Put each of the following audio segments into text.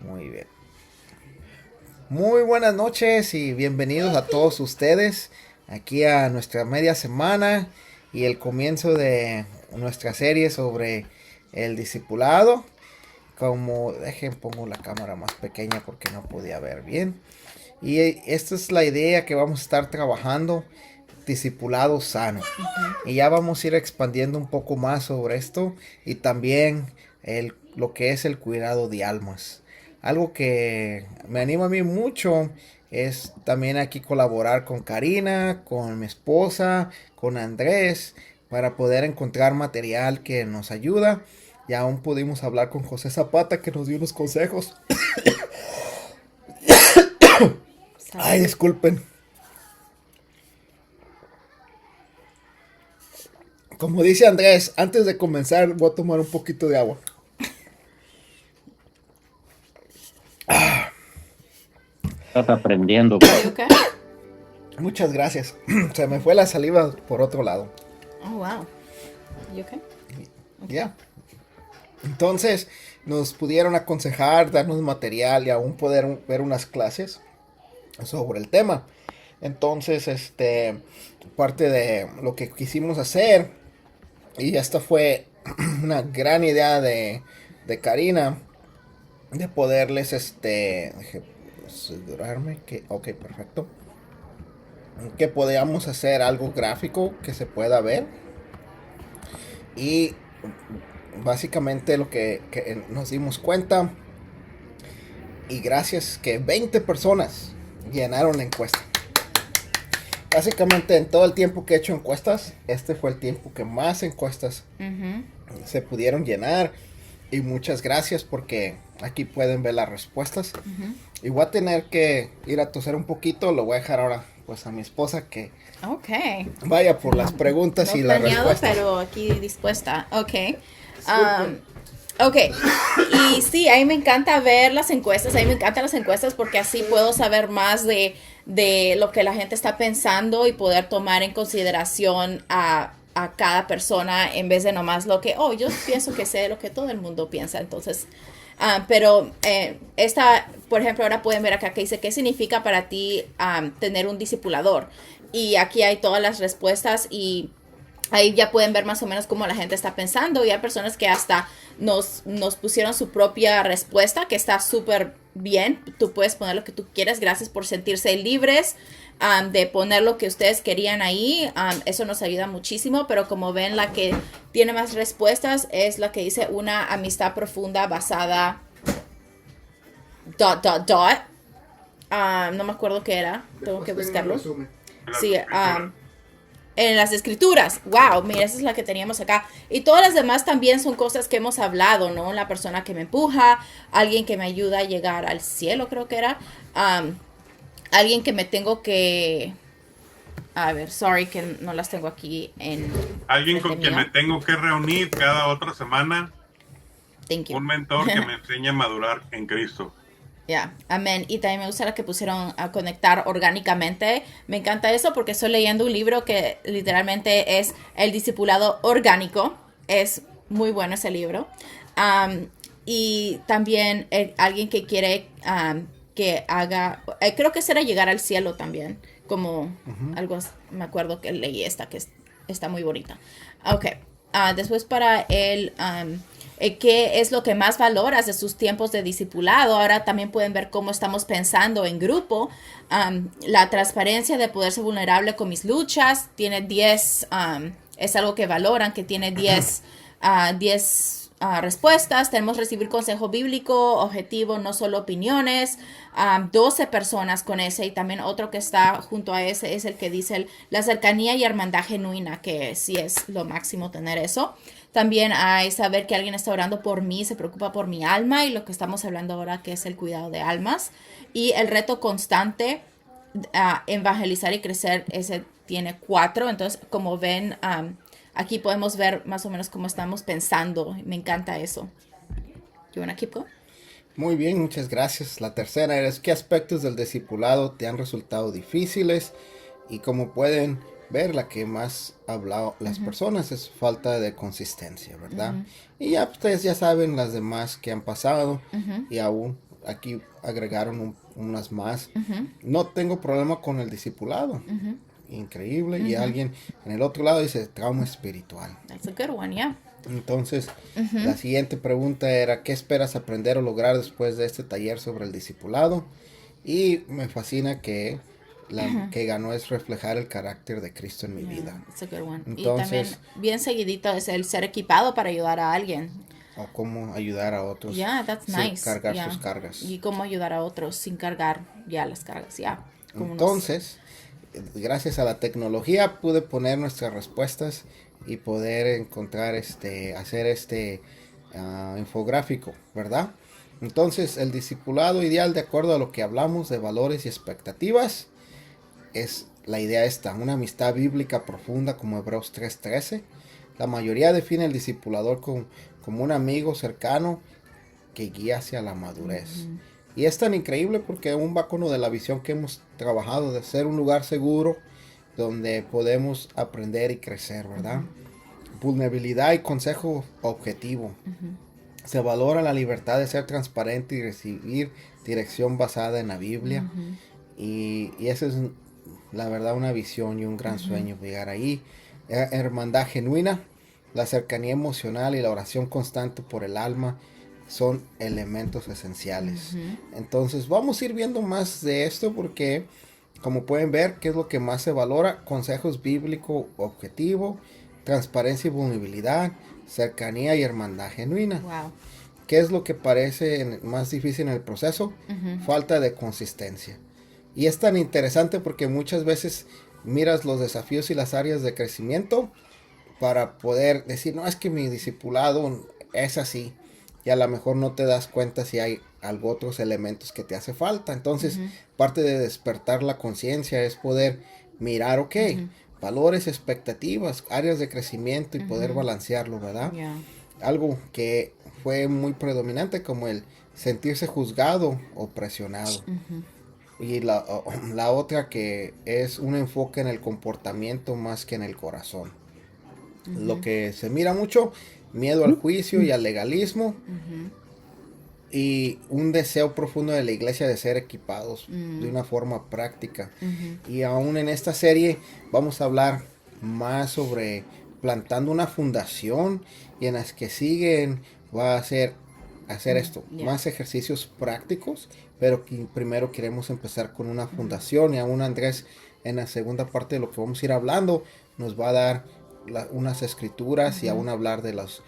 Muy bien. Muy buenas noches y bienvenidos a todos ustedes aquí a nuestra media semana y el comienzo de nuestra serie sobre el discipulado. Como dejen pongo la cámara más pequeña porque no podía ver bien. Y esta es la idea que vamos a estar trabajando, discipulado sano. Y ya vamos a ir expandiendo un poco más sobre esto y también lo que es el cuidado de almas. Algo que me anima a mí mucho es también aquí colaborar con Karina, con mi esposa, con Andrés, para poder encontrar material que nos ayuda. Y aún pudimos hablar con José Zapata que nos dio unos consejos. Ay, Salud. disculpen. Como dice Andrés, antes de comenzar voy a tomar un poquito de agua. Estás aprendiendo. Are you okay? Muchas gracias. Se me fue la saliva por otro lado. Oh, wow. You okay? Ya. Entonces nos pudieron aconsejar, darnos material y aún poder ver unas clases sobre el tema. Entonces, parte de lo que quisimos hacer, y esta fue una gran idea de Karina, de poderles, deje asegurarme que, ok, perfecto, que podíamos hacer algo gráfico que se pueda ver. Y básicamente lo que nos dimos cuenta, y gracias que 20 personas llenaron la encuesta. Básicamente en todo el tiempo que he hecho encuestas, este fue el tiempo que más encuestas se pudieron llenar. Y muchas gracias porque aquí pueden ver las respuestas. Y voy a tener que ir a toser un poquito. Lo voy a dejar ahora pues a mi esposa que Okay. vaya por las preguntas No y las planeado, respuestas. pero aquí dispuesta. Okay. Ok. Y sí, a mí me encanta ver las encuestas. A mí me encantan las encuestas porque así puedo saber más de lo que la gente está pensando y poder tomar en consideración a cada persona en vez de nomás lo que, yo pienso que sé lo que todo el mundo piensa. Entonces, pero esta, por ejemplo, ahora pueden ver acá que dice, ¿qué significa para ti tener un discipulador? Y aquí hay todas las respuestas y ahí ya pueden ver más o menos cómo la gente está pensando. Y hay personas que hasta nos pusieron su propia respuesta, que está súper bien. Tú puedes poner lo que tú quieras. Gracias por sentirse libres de poner lo que ustedes querían ahí. Eso nos ayuda muchísimo. Pero como ven, la que tiene más respuestas es la que dice una amistad profunda basada... ... no me acuerdo qué era. Tengo que buscarlo. Sí, en las escrituras. Wow, mira, esa es la que teníamos acá. Y todas las demás también son cosas que hemos hablado, ¿no? La persona que me empuja, alguien que me ayuda a llegar al cielo, creo que era. Alguien que me tengo que... A ver, sorry que no las tengo aquí en... Alguien con quien me tengo que reunir cada otra semana. Thank you. Un mentor que me enseñe a madurar en Cristo. Ya, amén. Y también me gusta la que pusieron a conectar orgánicamente. Me encanta eso porque estoy leyendo un libro que literalmente es El discipulado orgánico. Es muy bueno ese libro. Y también alguien que quiere que haga, creo que será llegar al cielo también. Como algo, me acuerdo que leí esta que está muy bonita. Ok, después para el... qué es lo que más valoras de sus tiempos de discipulado. Ahora también pueden ver cómo estamos pensando en grupo. La transparencia de poder ser vulnerable con mis luchas. Tiene 10, es algo que valoran, que tiene 10 respuestas. Tenemos recibir consejo bíblico, objetivo, no solo opiniones. 12 personas con ese, y también otro que está junto a ese es el que dice la cercanía y hermandad genuina, que sí es lo máximo tener eso. También hay saber que alguien está orando por mí, se preocupa por mi alma, y lo que estamos hablando ahora que es el cuidado de almas. Y el reto constante, evangelizar y crecer, ese tiene 4. Entonces, como ven, aquí podemos ver más o menos cómo estamos pensando. Me encanta eso. You wanna keep going? Muy bien, muchas gracias. La tercera es ¿qué aspectos del discipulado te han resultado difíciles? Y como pueden ver, la que más ha hablado las personas es falta de consistencia, ¿verdad? Y ya ustedes ya saben las demás que han pasado y aún aquí agregaron unas más. No tengo problema con el discipulado. Increíble. Y alguien en el otro lado dice trauma espiritual. That's a good one, yeah. Entonces, la siguiente pregunta era, ¿qué esperas aprender o lograr después de este taller sobre el discipulado? Y me fascina que que ganó es reflejar el carácter de Cristo en mi vida. That's a good one. Entonces, y también, bien seguidito, es el ser equipado para ayudar a alguien. O cómo ayudar a otros That's sin nice. cargar sus cargas. Y cómo ayudar a otros sin cargar las cargas, Entonces, gracias a la tecnología pude poner nuestras respuestas y poder encontrar hacer infográfico, ¿verdad? Entonces, el discipulado ideal, de acuerdo a lo que hablamos de valores y expectativas, es la idea una amistad bíblica profunda como Hebreos 3:13. La mayoría define el discipulador como un amigo cercano que guía hacia la madurez. Y es tan increíble porque aún va con lo de la visión que hemos trabajado de ser un lugar seguro donde podemos aprender y crecer, ¿verdad? Vulnerabilidad y consejo objetivo. Se valora la libertad de ser transparente y recibir dirección basada en la Biblia. Y esa es la verdad una visión y un gran sueño llegar ahí. Hermandad genuina, la cercanía emocional y la oración constante por el alma son elementos esenciales. Entonces vamos a ir viendo más de esto porque como pueden ver, ¿qué es lo que más se valora? Consejos bíblico objetivo, transparencia y vulnerabilidad, cercanía y hermandad genuina. Wow. ¿Qué es lo que parece más difícil en el proceso? Falta de consistencia. Y es tan interesante porque muchas veces miras los desafíos y las áreas de crecimiento para poder decir, no, es que mi discipulado es así. Y a lo mejor no te das cuenta si hay otros elementos que te hace falta. Entonces, parte de despertar la conciencia es poder mirar, ok, valores, expectativas, áreas de crecimiento y poder balancearlo, ¿verdad? Yeah. Algo que fue muy predominante como el sentirse juzgado o presionado. Y la otra que es un enfoque en el comportamiento más que en el corazón. Lo que se mira mucho, miedo al juicio y al legalismo. Y un deseo profundo de la iglesia de ser equipados de una forma práctica. Y aún en esta serie vamos a hablar más sobre plantando una fundación, y en las que siguen va a hacer esto, más ejercicios prácticos, pero que primero queremos empezar con una fundación. Y aún Andrés en la segunda parte de lo que vamos a ir hablando nos va a dar unas escrituras y aún hablar de los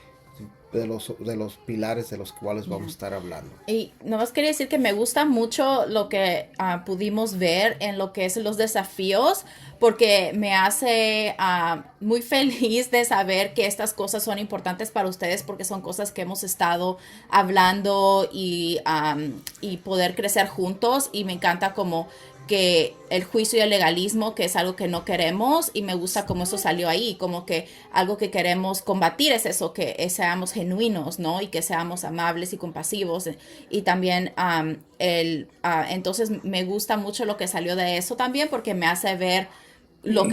pilares de los cuales vamos a estar hablando. Y nomás quería decir que me gusta mucho lo que pudimos ver en lo que es los desafíos, porque me hace muy feliz de saber que estas cosas son importantes para ustedes, porque son cosas que hemos estado hablando y poder crecer juntos. Y me encanta como que el juicio y el legalismo, que es algo que no queremos, y me gusta cómo eso salió ahí, como que algo que queremos combatir es eso, que seamos genuinos, ¿no? Y que seamos amables y compasivos. Y también entonces me gusta mucho lo que salió de eso también, porque me hace ver lo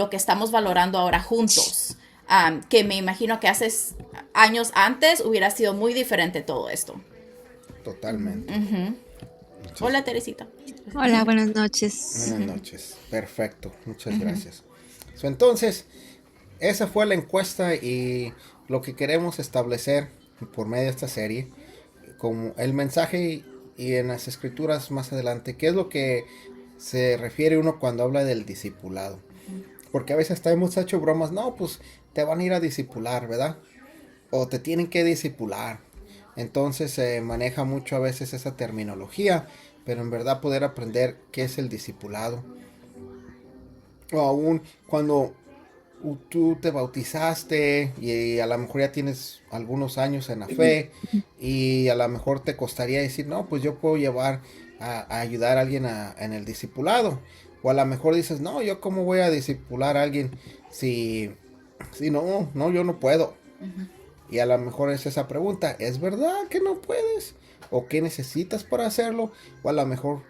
que estamos valorando ahora juntos. Que me imagino que hace años antes hubiera sido muy diferente todo esto. Totalmente. Hola, Teresita. Hola, buenas noches. Buenas noches. Perfecto. Muchas gracias. Entonces, esa fue la encuesta y lo que queremos establecer por medio de esta serie, como el mensaje y en las escrituras más adelante, qué es lo que se refiere uno cuando habla del discipulado. Porque a veces hemos hecho bromas, no, pues te van a ir a discipular, ¿verdad? O te tienen que discipular. Entonces se maneja mucho a veces esa terminología, pero en verdad poder aprender qué es el discipulado. O aún cuando tú te bautizaste y a lo mejor ya tienes algunos años en la fe y a lo mejor te costaría decir, no, pues yo puedo llevar a ayudar a alguien en el discipulado. O a lo mejor dices, no, yo cómo voy a discipular a alguien si no, yo no puedo. Y a lo mejor es esa pregunta, ¿es verdad que no puedes? ¿O qué necesitas para hacerlo? O a lo mejor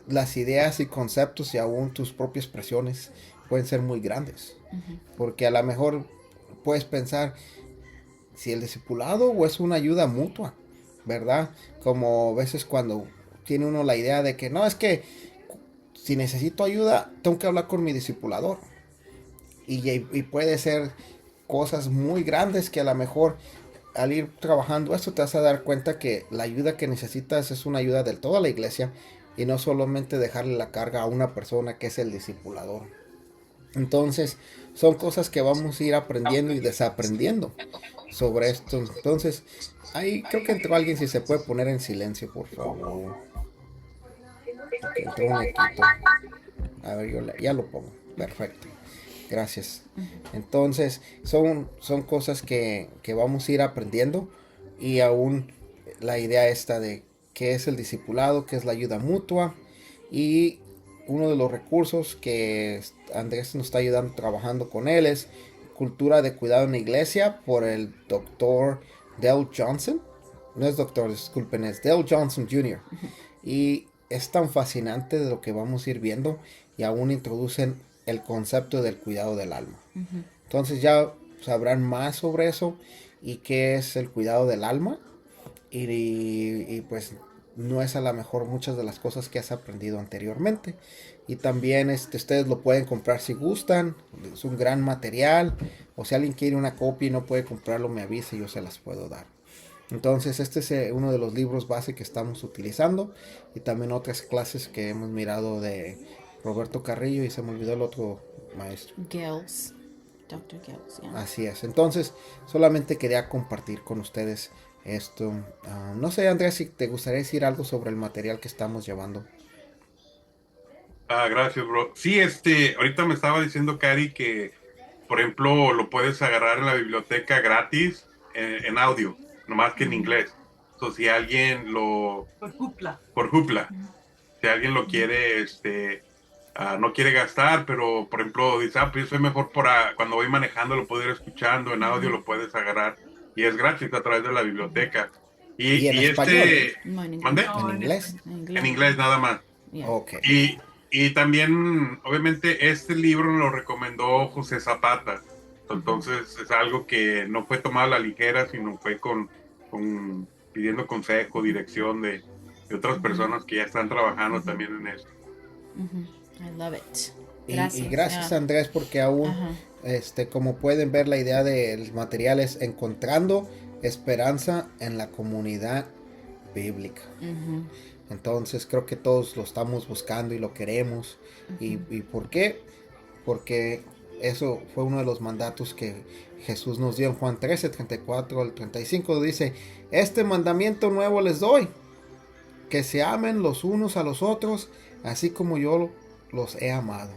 las ideas y conceptos y aún tus propias presiones pueden ser muy grandes. Porque a lo mejor puedes pensar si el discipulado o es una ayuda mutua. ¿verdad? Como a veces cuando tiene uno la idea de que no, es que si necesito ayuda, tengo que hablar con mi discipulador. Y puede ser cosas muy grandes que a lo mejor al ir trabajando esto te vas a dar cuenta que la ayuda que necesitas es una ayuda del toda la iglesia y no solamente dejarle la carga a una persona que es el discipulador. Entonces son cosas que vamos a ir aprendiendo y desaprendiendo sobre esto. Entonces ahí creo que entró alguien, si se puede poner en silencio por favor. Ok, entró un equipo. A ver, ya lo pongo. Perfecto. Gracias. Entonces, son cosas que vamos a ir aprendiendo. Y aún la idea esta de qué es el discipulado, qué es la ayuda mutua. Y uno de los recursos que Andrés nos está ayudando trabajando con él es Cultura de Cuidado en la Iglesia por el doctor Dale Johnson. No es doctor, disculpen, es Dale Johnson Jr. Y es tan fascinante de lo que vamos a ir viendo y aún introducen el concepto del cuidado del alma. Entonces ya sabrán más sobre eso y qué es el cuidado del alma y pues no es a lo mejor muchas de las cosas que has aprendido anteriormente. Y también ustedes lo pueden comprar si gustan, es un gran material, o si alguien quiere una copia y no puede comprarlo me avisa y yo se las puedo dar. Entonces este es uno de los libros base que estamos utilizando y también otras clases que hemos mirado de Roberto Carrillo y se me olvidó el otro maestro. Gills. Dr. Gills, yeah. Así es. Entonces solamente quería compartir con ustedes esto. No sé, Andrés, si te gustaría decir algo sobre el material que estamos llevando. Gracias, bro. Sí, ahorita me estaba diciendo Cari que, por ejemplo, lo puedes agarrar en la biblioteca gratis en audio, nomás que en inglés. Entonces, si alguien por Hoopla, si alguien lo quiere, no quiere gastar, pero, por ejemplo, dice, pues yo soy mejor cuando voy manejando, lo puedo ir escuchando, en audio lo puedes agarrar, y es gratis a través de la biblioteca. ¿Y en español? No, en ¿Mande? inglés. ¿En inglés? En inglés nada más. Yeah. Ok. Y también, obviamente, este libro lo recomendó José Zapata. Entonces, es algo que no fue tomado a la ligera, sino fue pidiendo consejo, dirección de otras personas que ya están trabajando también en esto. I love it. Y gracias yeah. Andrés, porque aún, como pueden ver, la idea del material es encontrando esperanza en la comunidad bíblica. Entonces creo que todos lo estamos buscando y lo queremos. ¿Y por qué? Porque eso fue uno de los mandatos que Jesús nos dio en Juan 13, 34 al 35. Dice, este mandamiento nuevo les doy, que se amen los unos a los otros, así como yo los he amado.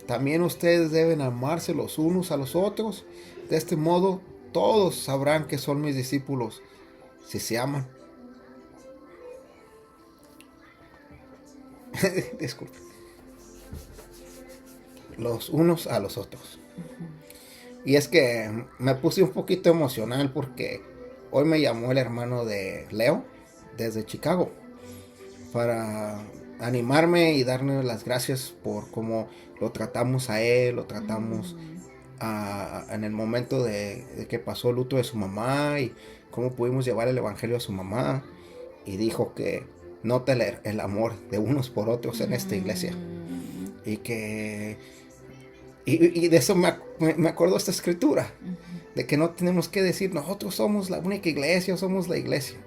También ustedes deben amarse los unos a los otros. De este modo todos sabrán que son mis discípulos, si se aman. Disculpe. Los unos a los otros. Y es que me puse un poquito emocional porque hoy me llamó el hermano de Leo desde Chicago para animarme y darle las gracias por cómo lo tratamos a él, lo tratamos en el momento de que pasó el luto de su mamá y cómo pudimos llevar el evangelio a su mamá, y dijo que nota el amor de unos por otros en esta iglesia y que y de eso me acuerdo esta escritura de que no tenemos que decir nosotros somos la única iglesia o somos la iglesia.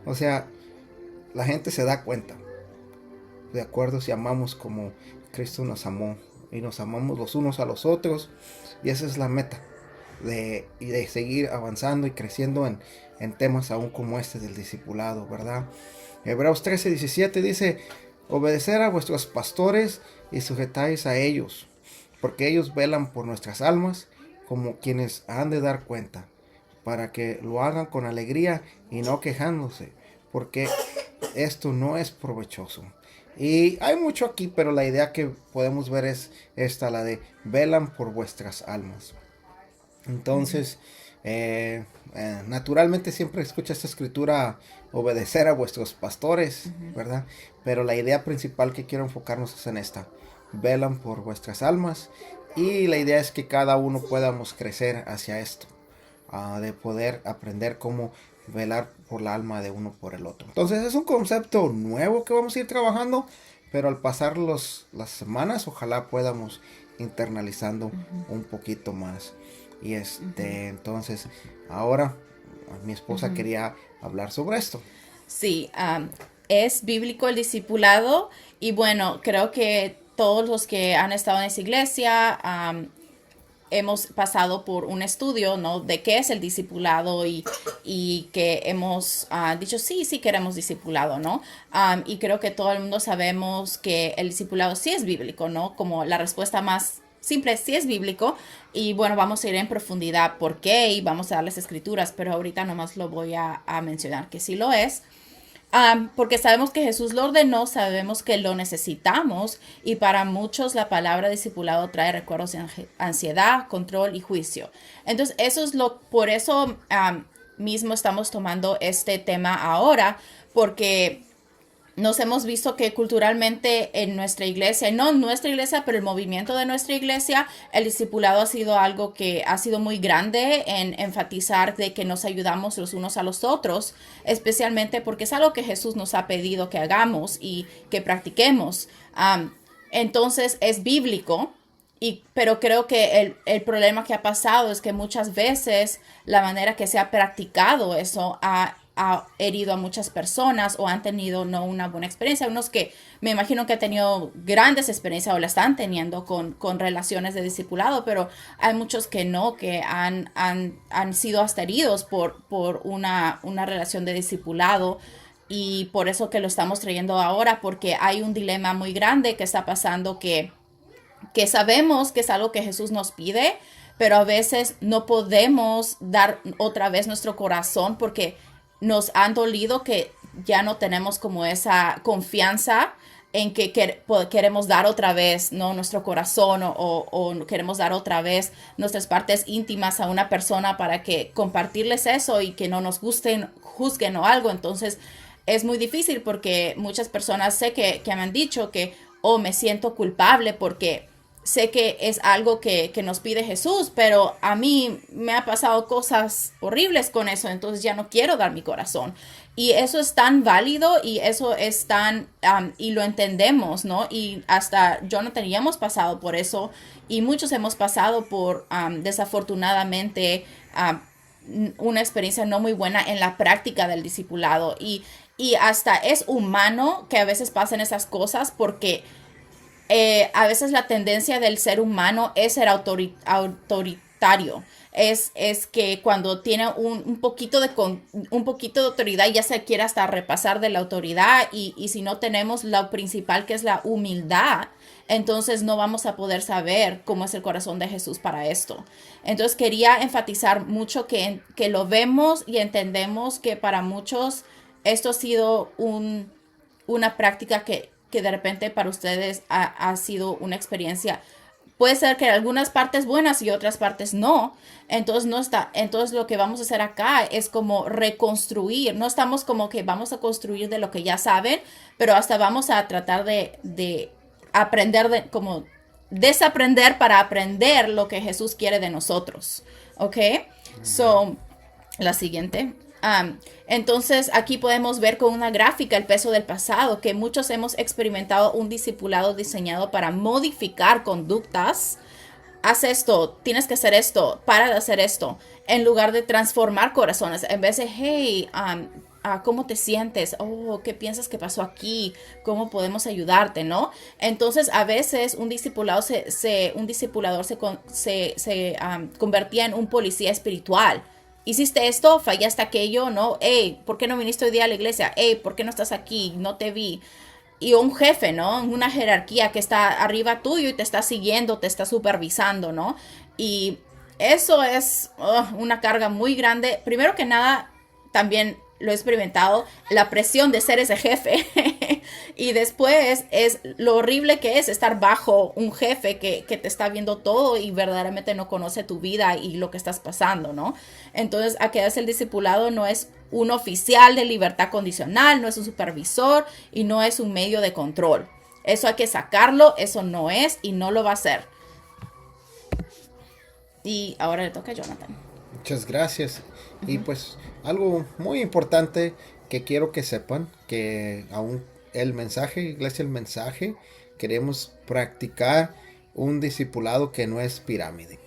O sea, la gente se da cuenta de acuerdo si amamos como Cristo nos amó y nos amamos los unos a los otros, y esa es la meta de seguir avanzando y creciendo en temas aún como este del discipulado, ¿verdad? Hebreos 13:17 dice, obedecer a vuestros pastores y sujetáis a ellos, porque ellos velan por nuestras almas como quienes han de dar cuenta, para que lo hagan con alegría y no quejándose, porque esto no es provechoso. Y hay mucho aquí, pero la idea que podemos ver es esta, la de velan por vuestras almas. Entonces, naturalmente siempre escucha esta escritura, obedecer a vuestros pastores, ¿verdad? Pero la idea principal que quiero enfocarnos es en esta, velan por vuestras almas, y la idea es que cada uno podamos crecer hacia esto, de poder aprender cómo velar por la alma de uno por el otro. Entonces es un concepto nuevo que vamos a ir trabajando, pero al pasar las semanas ojalá podamos internalizando un poquito más. Y entonces ahora mi esposa quería hablar sobre esto. Sí, es bíblico el discipulado y bueno, creo que todos los que han estado en esa iglesia hemos pasado por un estudio, ¿no? De qué es el discipulado y que hemos dicho, sí queremos discipulado, ¿no? Y creo que todo el mundo sabemos que el discipulado sí es bíblico, ¿no? Como la respuesta más simple, sí es bíblico. Y bueno, vamos a ir en profundidad por qué y vamos a dar las escrituras, pero ahorita nomás lo voy a mencionar que sí lo es. Porque sabemos que Jesús lo ordenó, sabemos que lo necesitamos y para muchos la palabra discipulado trae recuerdos de ansiedad, control y juicio. Entonces por eso mismo estamos tomando este tema ahora, porque nos hemos visto que culturalmente en nuestra iglesia, no en nuestra iglesia, pero el movimiento de nuestra iglesia, el discipulado ha sido algo que ha sido muy grande en enfatizar de que nos ayudamos los unos a los otros, especialmente porque es algo que Jesús nos ha pedido que hagamos y que practiquemos. Entonces es bíblico. Pero creo que el problema que ha pasado es que muchas veces la manera que se ha practicado eso ha herido a muchas personas o han tenido no una buena experiencia. Unos que me imagino que han tenido grandes experiencias o la están teniendo con relaciones de discipulado, pero hay muchos que no, que han sido hasta heridos por una relación de discipulado. Y por eso que lo estamos trayendo ahora, porque hay un dilema muy grande que está pasando que sabemos que es algo que Jesús nos pide, pero a veces no podemos dar otra vez nuestro corazón porque nos han dolido que ya no tenemos como esa confianza en que queremos dar otra vez, ¿no? Nuestro corazón o queremos dar otra vez nuestras partes íntimas a una persona para que compartirles eso y que no nos juzguen o algo. Entonces es muy difícil porque muchas personas sé que me han dicho que me siento culpable porque sé que es algo que nos pide Jesús, pero a mí me ha pasado cosas horribles con eso, entonces ya no quiero dar mi corazón. Y eso es tan válido y eso es tan, y lo entendemos, ¿no? Y hasta Jonathan y yo hemos pasado por eso y muchos hemos pasado por, desafortunadamente, una experiencia no muy buena en la práctica del discipulado. Y hasta es humano que a veces pasen esas cosas porque a veces la tendencia del ser humano es ser autoritario. Es que cuando tiene un poquito de autoridad ya se quiere hasta repasar de la autoridad y si no tenemos lo principal que es la humildad, entonces no vamos a poder saber cómo es el corazón de Jesús para esto. Entonces quería enfatizar mucho que lo vemos y entendemos que para muchos esto ha sido una práctica que de repente para ustedes ha sido una experiencia. Puede ser que algunas partes buenas y otras partes no. Entonces lo que vamos a hacer acá es como reconstruir. No estamos como que vamos a construir de lo que ya saben, pero hasta vamos a tratar de aprender, como desaprender para aprender lo que Jesús quiere de nosotros. ¿Ok? So, la siguiente. Entonces aquí podemos ver con una gráfica el peso del pasado, que muchos hemos experimentado un discipulado diseñado para modificar conductas. Haz esto, tienes que hacer esto, para de hacer esto, en lugar de transformar corazones. En vez de, hey, ¿cómo te sientes? ¿Qué piensas que pasó aquí? ¿Cómo podemos ayudarte, no? Entonces, a veces un discipulador se convertía en un policía espiritual. Hiciste esto, fallaste aquello, ¿no? Hey, ¿por qué no viniste hoy día a la iglesia? Hey, ¿por qué no estás aquí? No te vi. Y un jefe, ¿no? Una jerarquía que está arriba tuyo y te está siguiendo, te está supervisando, ¿no? Y eso es una carga muy grande. Primero que nada, también lo he experimentado, la presión de ser ese jefe. Y después es lo horrible que es estar bajo un jefe que te está viendo todo y verdaderamente no conoce tu vida y lo que estás pasando, ¿no? Entonces, aquí es el discipulado, no es un oficial de libertad condicional, no es un supervisor y no es un medio de control. Eso hay que sacarlo, eso no es y no lo va a hacer. Y ahora le toca a Jonathan. Muchas gracias. Y pues algo muy importante que quiero que sepan, que aún el mensaje, iglesia, el mensaje, queremos practicar un discipulado que no es pirámide.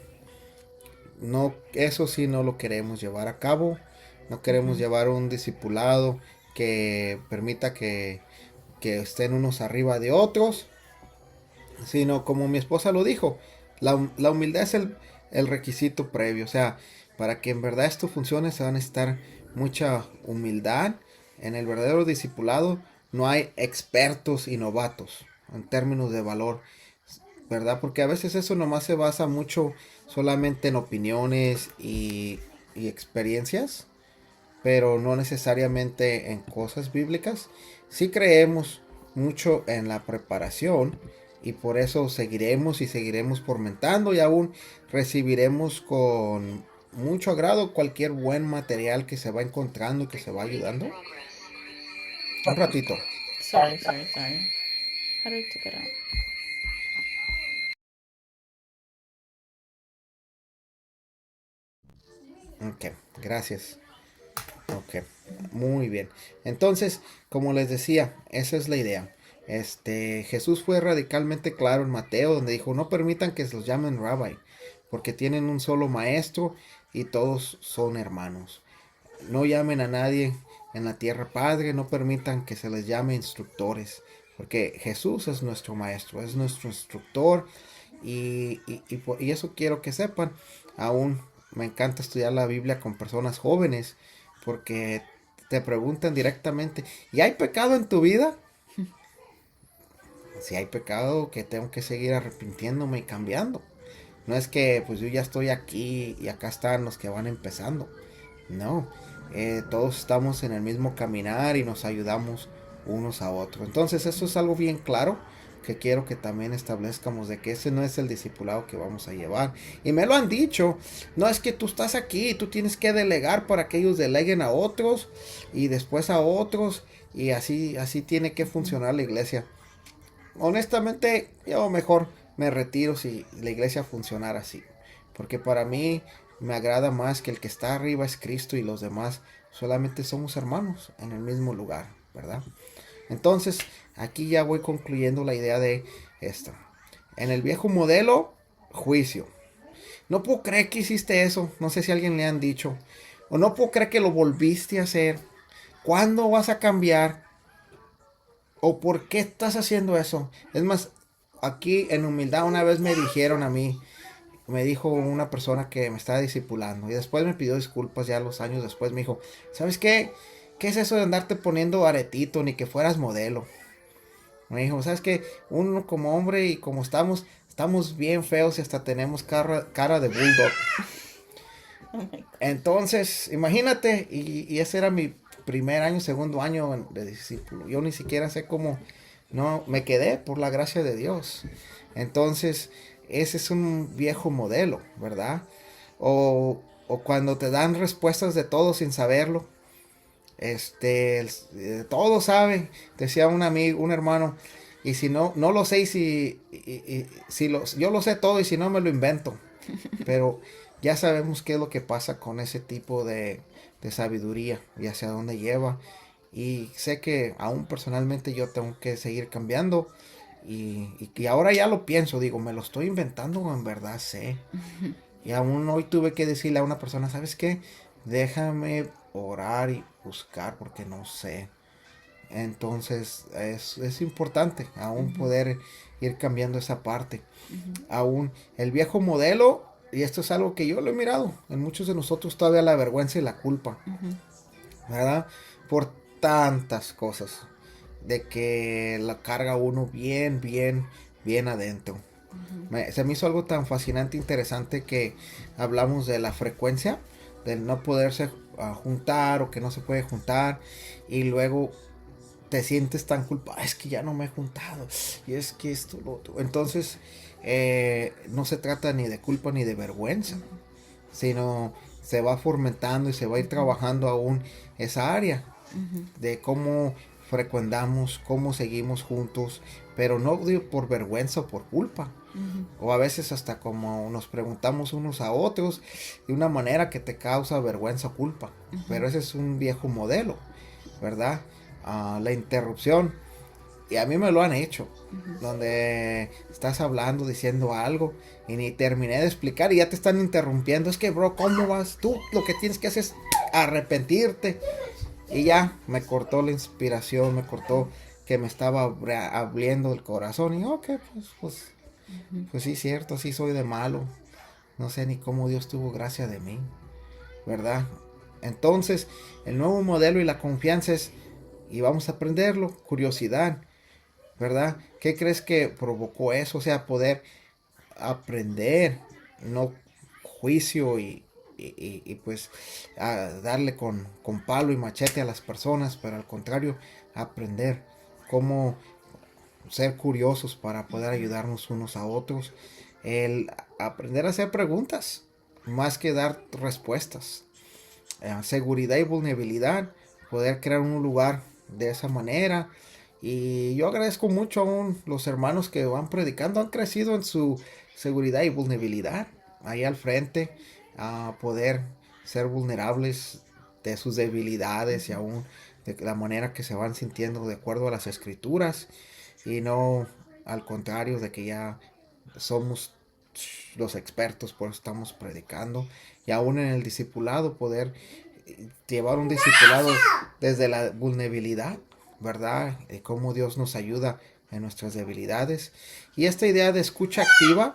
No, eso sí no lo queremos llevar a cabo. No queremos llevar un discipulado que permita que estén unos arriba de otros, sino como mi esposa lo dijo, la humildad es el requisito previo. O sea, para que en verdad esto funcione se va a necesitar mucha humildad. En el verdadero discipulado no hay expertos y novatos en términos de valor, ¿verdad? Porque a veces eso nomás se basa mucho solamente en opiniones y experiencias, pero no necesariamente en cosas bíblicas. Sí creemos mucho en la preparación y por eso seguiremos y seguiremos fomentando y aún recibiremos con mucho agrado cualquier buen material que se va encontrando y que se va ayudando. Un ratito. Sorry. How do I take it out? Ok, gracias. Ok, muy bien. Entonces, como les decía, esa es la idea. Jesús fue radicalmente claro en Mateo, donde dijo, no permitan que se los llamen rabbi, porque tienen un solo maestro y todos son hermanos. No llamen a nadie en la tierra padre, no permitan que se les llame instructores, porque Jesús es nuestro maestro, es nuestro instructor y eso quiero que sepan. Aún me encanta estudiar la Biblia con personas jóvenes, porque te preguntan directamente, ¿y hay pecado en tu vida? Si hay pecado, que tengo que seguir arrepintiéndome y cambiando. No es que pues yo ya estoy aquí y acá están los que van empezando. No, todos estamos en el mismo caminar y nos ayudamos unos a otros. Entonces eso es algo bien claro que quiero que también establezcamos, de que ese no es el discipulado que vamos a llevar. Y me lo han dicho, no es que tú estás aquí, tú tienes que delegar para que ellos deleguen a otros y después a otros y así tiene que funcionar la iglesia. Honestamente, yo mejor me retiro si la iglesia funcionara así, porque para mí me agrada más que el que está arriba es Cristo y los demás solamente somos hermanos en el mismo lugar, ¿verdad? Entonces, aquí ya voy concluyendo la idea de esto. En el viejo modelo, juicio. No puedo creer que hiciste eso. No sé si a alguien le han dicho. O no puedo creer que lo volviste a hacer. ¿Cuándo vas a cambiar? ¿O por qué estás haciendo eso? Es más, aquí en humildad una vez me dijeron a mí, me dijo una persona que me estaba discipulando y después me pidió disculpas ya los años después, me dijo, ¿sabes qué? ¿Qué es eso de andarte poniendo aretito ni que fueras modelo? Me dijo, ¿sabes qué? Uno como hombre y como estamos bien feos y hasta tenemos cara de bulldog. Entonces, imagínate, y ese era mi primer año, segundo año de discípulo. Yo ni siquiera sé cómo, no, me quedé por la gracia de Dios. Entonces, ese es un viejo modelo, ¿verdad? O cuando te dan respuestas de todo sin saberlo. Todo sabe, decía un amigo, un hermano, y si no lo sé, yo lo sé todo y si no me lo invento. Pero ya sabemos qué es lo que pasa con ese tipo de sabiduría y hacia dónde lleva. Y sé que aún personalmente yo tengo que seguir cambiando. Y ahora ya lo pienso, digo, me lo estoy inventando o en verdad sé. Y aún hoy tuve que decirle a una persona, ¿sabes qué? Déjame orar y buscar porque no sé. Entonces es importante aún poder ir cambiando esa parte. Aún el viejo modelo, y esto es algo que yo lo he mirado en muchos de nosotros, todavía la vergüenza y la culpa, ¿verdad? Por tantas cosas, de que la carga uno bien adentro. Se me hizo algo tan fascinante, interesante, que hablamos de la frecuencia, del no poderse juntar o que no se puede juntar, y luego te sientes tan culpable, es que ya no me he juntado, y es que esto, lo otro. Entonces, no se trata ni de culpa ni de vergüenza, sino se va fomentando y se va a ir trabajando aún esa área de cómo frecuentamos, cómo seguimos juntos, pero no por vergüenza o por culpa. O a veces hasta como nos preguntamos unos a otros de una manera que te causa vergüenza o culpa. Pero ese es un viejo modelo, ¿verdad? La interrupción. Y a mí me lo han hecho. Donde estás hablando, diciendo algo y ni terminé de explicar y ya te están interrumpiendo. Es que, bro, ¿cómo vas? Tú lo que tienes que hacer es arrepentirte. Y ya me cortó la inspiración, me cortó que me estaba abriendo el corazón. Y ok, pues sí, cierto, sí soy de malo. No sé ni cómo Dios tuvo gracia de mí, ¿verdad? Entonces, el nuevo modelo y la confianza es, y vamos a aprenderlo, curiosidad, ¿verdad? ¿Qué crees que provocó eso? O sea, poder aprender, no juicio y pues a darle con palo y machete a las personas, pero al contrario, aprender cómo ser curiosos para poder ayudarnos unos a otros, el aprender a hacer preguntas más que dar respuestas, seguridad y vulnerabilidad, poder crear un lugar de esa manera. Y yo agradezco mucho aún los hermanos que van predicando, han crecido en su seguridad y vulnerabilidad ahí al frente, a poder ser vulnerables de sus debilidades y aún de la manera que se van sintiendo de acuerdo a las escrituras y no al contrario de que ya somos los expertos, por eso estamos predicando y aún en el discipulado poder llevar un discipulado desde la vulnerabilidad, ¿verdad? De cómo Dios nos ayuda en nuestras debilidades. Y esta idea de escucha activa,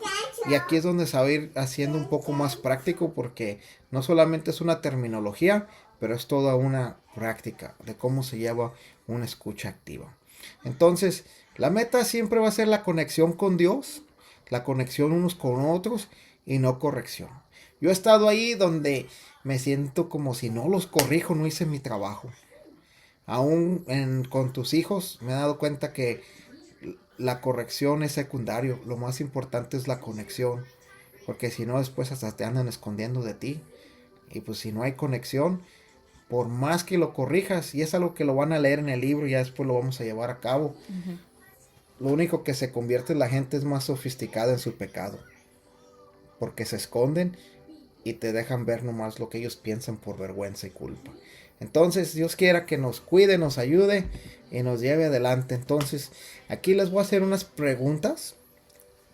y aquí es donde se va a ir haciendo un poco más práctico porque no solamente es una terminología, pero es toda una práctica de cómo se lleva una escucha activa. Entonces, la meta siempre va a ser la conexión con Dios, la conexión unos con otros y no corrección. Yo he estado ahí donde me siento como si no los corrijo, no hice mi trabajo. Aún con tus hijos me he dado cuenta que la corrección es secundario. Lo más importante es la conexión. Porque si no, después hasta te andan escondiendo de ti. Y pues si no hay conexión, por más que lo corrijas, y es algo que lo van a leer en el libro, y ya después lo vamos a llevar a cabo. Lo único que se convierte en la gente es más sofisticada en su pecado. Porque se esconden y te dejan ver nomás lo que ellos piensan por vergüenza y culpa. Entonces, Dios quiera que nos cuide, nos ayude y nos lleve adelante. Entonces, aquí les voy a hacer unas preguntas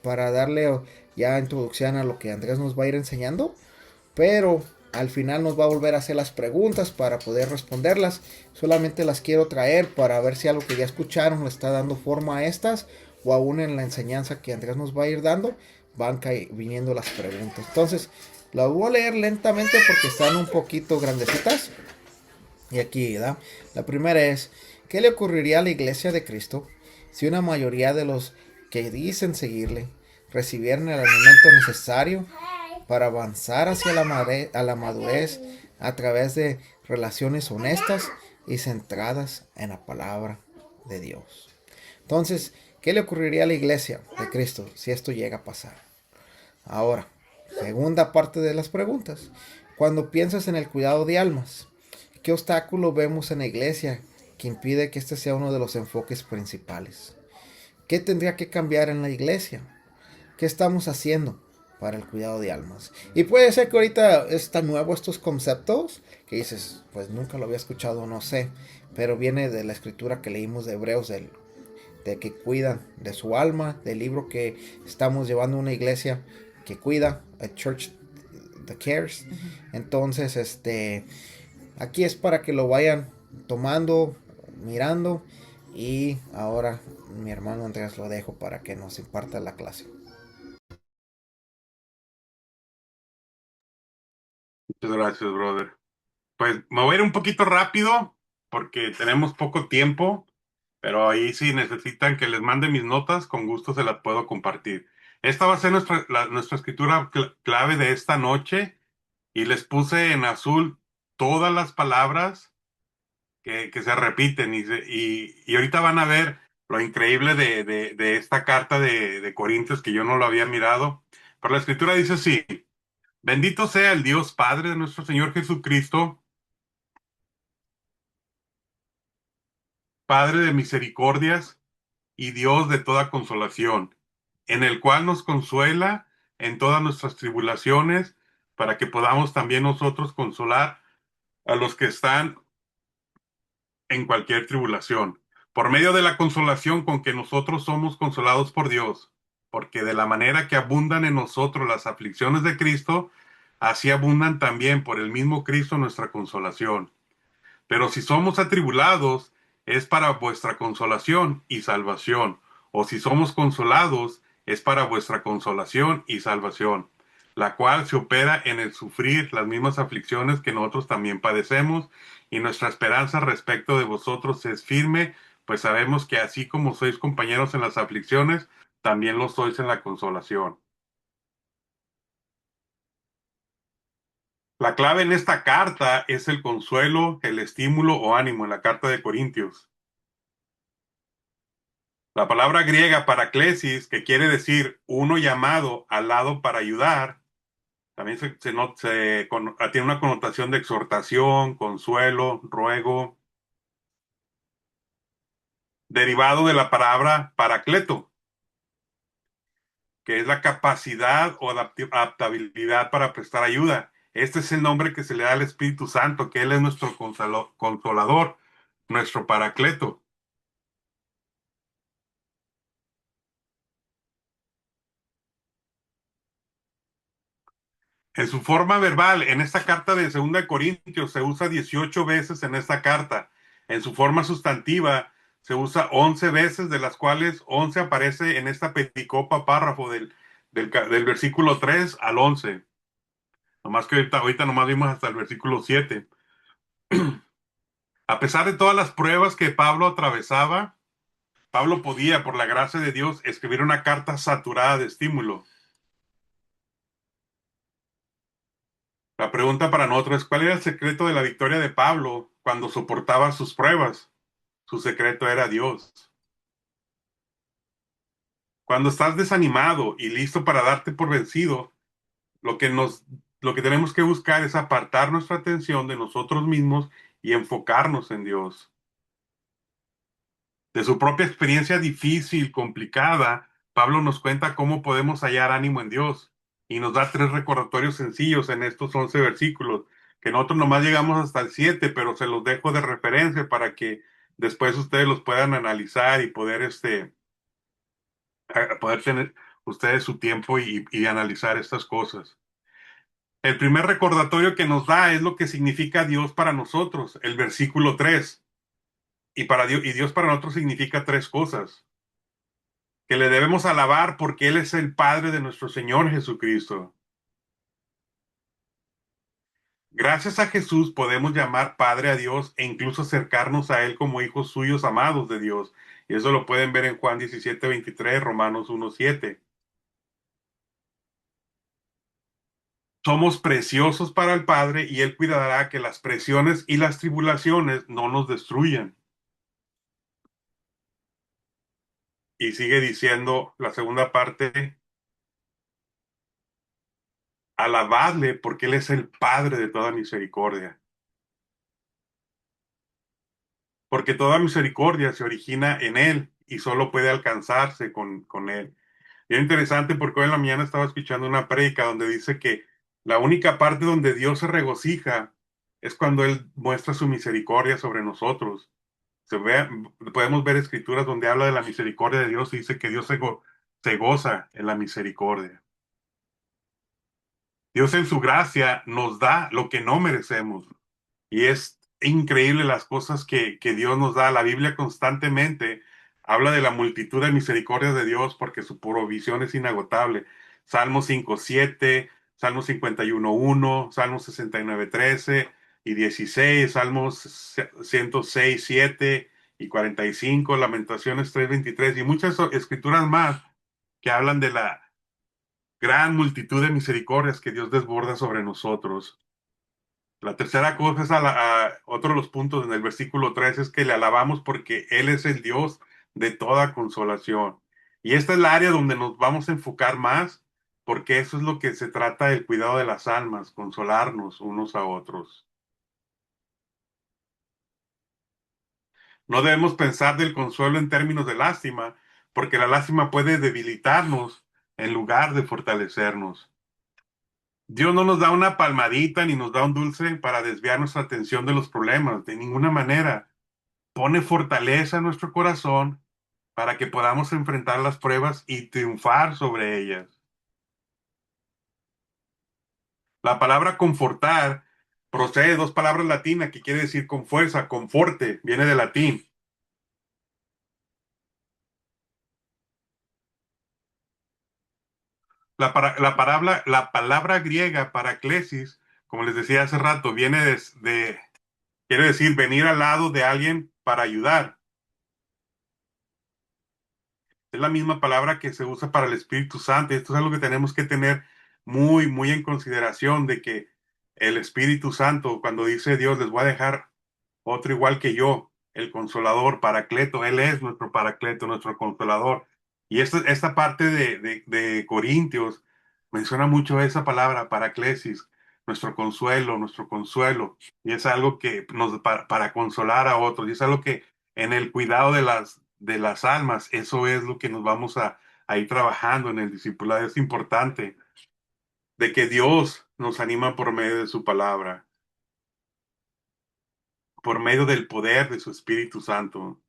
para darle ya introducción a lo que Andrés nos va a ir enseñando. Pero al final nos va a volver a hacer las preguntas para poder responderlas. Solamente las quiero traer para ver si algo que ya escucharon le está dando forma a estas o aún en la enseñanza que Andrés nos va a ir dando van viniendo las preguntas. Entonces, las voy a leer lentamente porque están un poquito grandecitas. Y aquí, ¿verdad? La primera es, ¿qué le ocurriría a la iglesia de Cristo si una mayoría de los que dicen seguirle recibieran el alimento necesario para avanzar hacia la madurez a través de relaciones honestas y centradas en la palabra de Dios? Entonces, ¿qué le ocurriría a la iglesia de Cristo si esto llega a pasar? Ahora, segunda parte de las preguntas. Cuando piensas en el cuidado de almas, ¿qué obstáculo vemos en la iglesia que impide que este sea uno de los enfoques principales? ¿Qué tendría que cambiar en la iglesia? ¿Qué estamos haciendo para el cuidado de almas? Y puede ser que ahorita está nuevo estos conceptos que dices, pues nunca lo había escuchado, no sé, pero viene de la escritura que leímos de Hebreos de que cuidan de su alma, del libro que estamos llevando a una iglesia que cuida, a church that cares. Entonces, aquí es para que lo vayan tomando, mirando. Y ahora mi hermano Andrés lo dejo para que nos imparta la clase. Muchas gracias, brother. Pues me voy a ir un poquito rápido porque tenemos poco tiempo, pero ahí si necesitan que les mande mis notas, con gusto se las puedo compartir. Esta va a ser nuestra escritura clave de esta noche y les puse en azul todas las palabras que se repiten y ahorita van a ver lo increíble de esta carta de Corintios que yo no lo había mirado. Pero la escritura dice así: bendito sea el Dios Padre de nuestro Señor Jesucristo, Padre de misericordias y Dios de toda consolación, en el cual nos consuela en todas nuestras tribulaciones, para que podamos también nosotros consolar a los que están en cualquier tribulación, por medio de la consolación con que nosotros somos consolados por Dios, porque de la manera que abundan en nosotros las aflicciones de Cristo, así abundan también por el mismo Cristo nuestra consolación. Pero si somos atribulados, es para vuestra consolación y salvación, o si somos consolados, es para vuestra consolación y salvación, la cual se opera en el sufrir las mismas aflicciones que nosotros también padecemos, y nuestra esperanza respecto de vosotros es firme, pues sabemos que así como sois compañeros en las aflicciones, también lo sois en la consolación. La clave en esta carta es el consuelo, el estímulo o ánimo en la carta de Corintios. La palabra griega paraklesis, que quiere decir uno llamado al lado para ayudar, también tiene una connotación de exhortación, consuelo, ruego, derivado de la palabra paracleto, que es la capacidad o adaptabilidad para prestar ayuda. Este es el nombre que se le da al Espíritu Santo, que Él es nuestro consolador, nuestro paracleto. En su forma verbal, en esta carta de 2 Corintios se usa 18 veces en esta carta. En su forma sustantiva se usa 11 veces, de las cuales 11 aparece en esta pericopa párrafo del versículo 3 al 11. Nomás que ahorita nomás vimos hasta el versículo 7. A pesar de todas las pruebas que Pablo atravesaba, Pablo podía, por la gracia de Dios, escribir una carta saturada de estímulo. La pregunta para nosotros es, ¿cuál era el secreto de la victoria de Pablo cuando soportaba sus pruebas? Su secreto era Dios. Cuando estás desanimado y listo para darte por vencido, lo que lo que tenemos que buscar es apartar nuestra atención de nosotros mismos y enfocarnos en Dios. De su propia experiencia difícil, complicada, Pablo nos cuenta cómo podemos hallar ánimo en Dios y nos da 3 recordatorios sencillos en estos 11 versículos, que nosotros nomás llegamos hasta el 7, pero se los dejo de referencia para que después ustedes los puedan analizar y poder, poder tener ustedes su tiempo y analizar estas cosas. El primer recordatorio que nos da es lo que significa Dios para nosotros, el versículo 3. Y Dios para nosotros significa 3 cosas: que le debemos alabar porque Él es el Padre de nuestro Señor Jesucristo. Gracias a Jesús podemos llamar Padre a Dios e incluso acercarnos a Él como hijos suyos amados de Dios. Y eso lo pueden ver en Juan 17:23, Romanos 1:7. Somos preciosos para el Padre y Él cuidará que las presiones y las tribulaciones no nos destruyan. Y sigue diciendo la segunda parte: alabadle porque Él es el Padre de toda misericordia. Porque toda misericordia se origina en Él y solo puede alcanzarse con Él. Y es interesante porque hoy en la mañana estaba escuchando una prédica donde dice que la única parte donde Dios se regocija es cuando Él muestra su misericordia sobre nosotros. Podemos ver escrituras donde habla de la misericordia de Dios y dice que Dios se goza en la misericordia. Dios en su gracia nos da lo que no merecemos. Y es increíble las cosas que Dios nos da. La Biblia constantemente habla de la multitud de misericordias de Dios porque su provisión es inagotable. Salmo 5:7, Salmo 51:1, Salmo 69:13 y 16, Salmos 106:7 y 45, Lamentaciones 3:23 y muchas escrituras más que hablan de la gran multitud de misericordias que Dios desborda sobre nosotros. La tercera cosa es otro de los puntos en el versículo 3 es que le alabamos porque Él es el Dios de toda consolación. Y esta es la área donde nos vamos a enfocar más, porque eso es lo que se trata del cuidado de las almas, consolarnos unos a otros. No debemos pensar del consuelo en términos de lástima, porque la lástima puede debilitarnos en lugar de fortalecernos. Dios no nos da una palmadita ni nos da un dulce para desviar nuestra atención de los problemas, de ninguna manera. Pone fortaleza en nuestro corazón para que podamos enfrentar las pruebas y triunfar sobre ellas. La palabra confortar procede de dos palabras latinas que quiere decir con fuerza, conforte, viene del latín. La palabra griega paraklesis, como les decía hace rato, viene quiere decir venir al lado de alguien para ayudar. Es la misma palabra que se usa para el Espíritu Santo. Esto es algo que tenemos que tener muy en consideración, de que el Espíritu Santo, cuando dice Dios, les voy a dejar otro igual que yo, el Consolador, Paracleto, Él es nuestro Paracleto, nuestro Consolador. Y esta parte de Corintios menciona mucho esa palabra, Paraclesis, nuestro consuelo. Y es algo que para consolar a otros, y es algo que en el cuidado de las almas, eso es lo que nos vamos a ir trabajando en el discipulado. Es importante de que Dios nos anima por medio de su palabra, por medio del poder de su Espíritu Santo.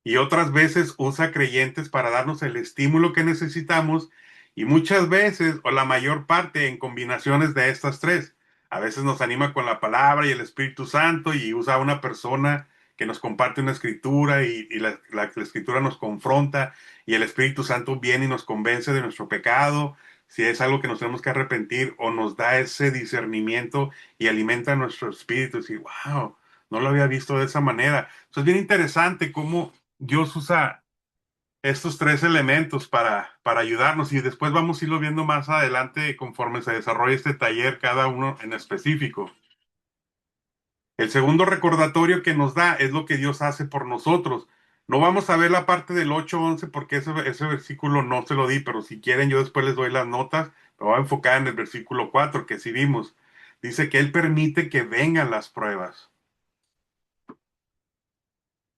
Y otras veces usa creyentes para darnos el estímulo que necesitamos, y muchas veces, o la mayor parte, en combinaciones de estas tres. A veces nos anima con la palabra y el Espíritu Santo, y usa a una persona que nos comparte una escritura, y la escritura nos confronta, y el Espíritu Santo viene y nos convence de nuestro pecado, si es algo que nos tenemos que arrepentir, o nos da ese discernimiento y alimenta nuestro espíritu. Y wow, no lo había visto de esa manera. Entonces es bien interesante cómo Dios usa estos tres elementos para ayudarnos, y después vamos a irlo viendo más adelante conforme se desarrolle este taller, cada uno en específico. El segundo recordatorio que nos da es lo que Dios hace por nosotros. No vamos a ver la parte del 8:11 porque ese versículo no se lo di, pero si quieren yo después les doy las notas. Me voy a enfocar en el versículo 4 que sí vimos. Dice que Él permite que vengan las pruebas.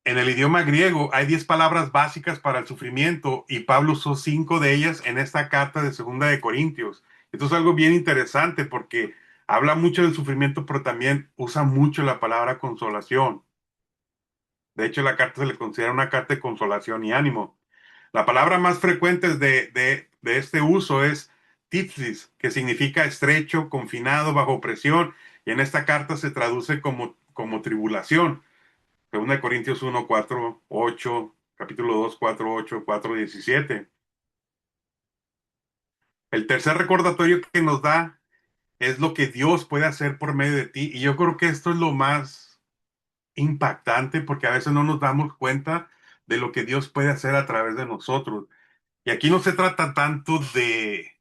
En el idioma griego hay 10 palabras básicas para el sufrimiento, y Pablo usó 5 de ellas en esta carta de Segunda de Corintios. Esto es algo bien interesante porque habla mucho del sufrimiento, pero también usa mucho la palabra consolación. De hecho, la carta se le considera una carta de consolación y ánimo. La palabra más frecuente de este uso es tipsis, que significa estrecho, confinado, bajo presión, y en esta carta se traduce como tribulación. Segunda de Corintios 1, 4, 8, capítulo 2, 4, 8, 4, 17. El tercer recordatorio que nos da es lo que Dios puede hacer por medio de ti. Y yo creo que esto es lo más impactante, porque a veces no nos damos cuenta de lo que Dios puede hacer a través de nosotros. Y aquí no se trata tanto de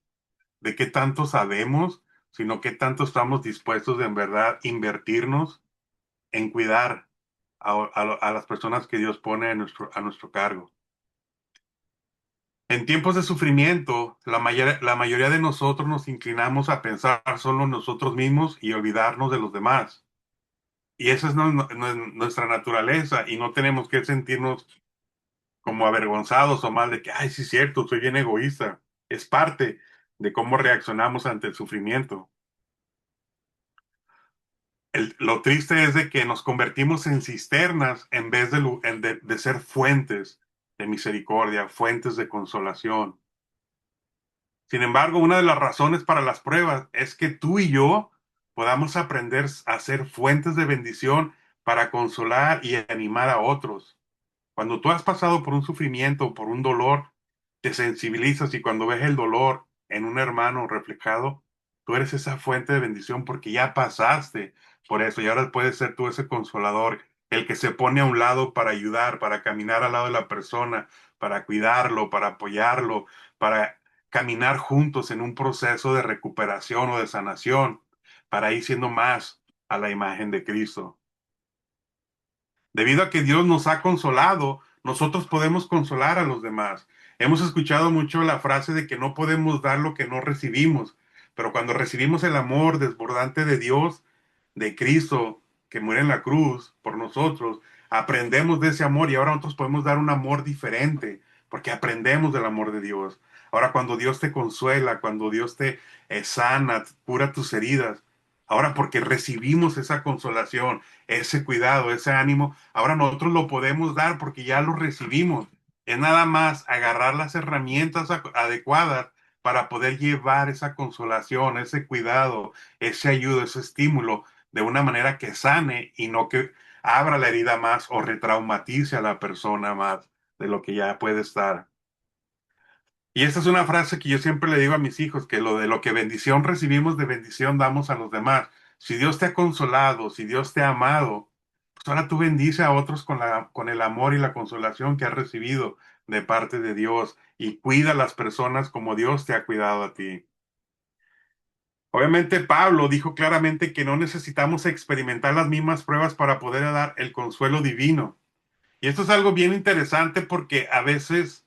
qué tanto sabemos, sino qué tanto estamos dispuestos de en verdad invertirnos en cuidar a las personas que Dios pone a nuestro cargo. En tiempos de sufrimiento, la mayoría de nosotros nos inclinamos a pensar solo en nosotros mismos y olvidarnos de los demás. Y esa es nuestra naturaleza, y no tenemos que sentirnos como avergonzados o mal de que, ay, sí es cierto, soy bien egoísta. Es parte de cómo reaccionamos ante el sufrimiento. Lo triste es de que nos convertimos en cisternas en vez de ser fuentes de misericordia, fuentes de consolación. Sin embargo, una de las razones para las pruebas es que tú y yo podamos aprender a ser fuentes de bendición para consolar y animar a otros. Cuando tú has pasado por un sufrimiento o por un dolor, te sensibilizas, y cuando ves el dolor en un hermano reflejado, tú eres esa fuente de bendición porque ya pasaste por eso, y ahora puedes ser tú ese consolador, el que se pone a un lado para ayudar, para caminar al lado de la persona, para cuidarlo, para apoyarlo, para caminar juntos en un proceso de recuperación o de sanación, para ir siendo más a la imagen de Cristo. Debido a que Dios nos ha consolado, nosotros podemos consolar a los demás. Hemos escuchado mucho la frase de que no podemos dar lo que no recibimos, pero cuando recibimos el amor desbordante de Dios, de Cristo, que muere en la cruz por nosotros, aprendemos de ese amor y ahora nosotros podemos dar un amor diferente porque aprendemos del amor de Dios. Ahora cuando Dios te consuela, cuando Dios te sana, cura tus heridas, ahora porque recibimos esa consolación, ese cuidado, ese ánimo, ahora nosotros lo podemos dar porque ya lo recibimos. Es nada más agarrar las herramientas adecuadas para poder llevar esa consolación, ese cuidado, ese ayuda, ese estímulo de una manera que sane y no que abra la herida más o retraumatice a la persona más de lo que ya puede estar. Y esta es una frase que yo siempre le digo a mis hijos, que lo de lo que bendición recibimos, de bendición damos a los demás. Si Dios te ha consolado, si Dios te ha amado, pues ahora tú bendice a otros con el amor y la consolación que has recibido de parte de Dios y cuida a las personas como Dios te ha cuidado a ti. Obviamente Pablo dijo claramente que no necesitamos experimentar las mismas pruebas para poder dar el consuelo divino. Y esto es algo bien interesante porque a veces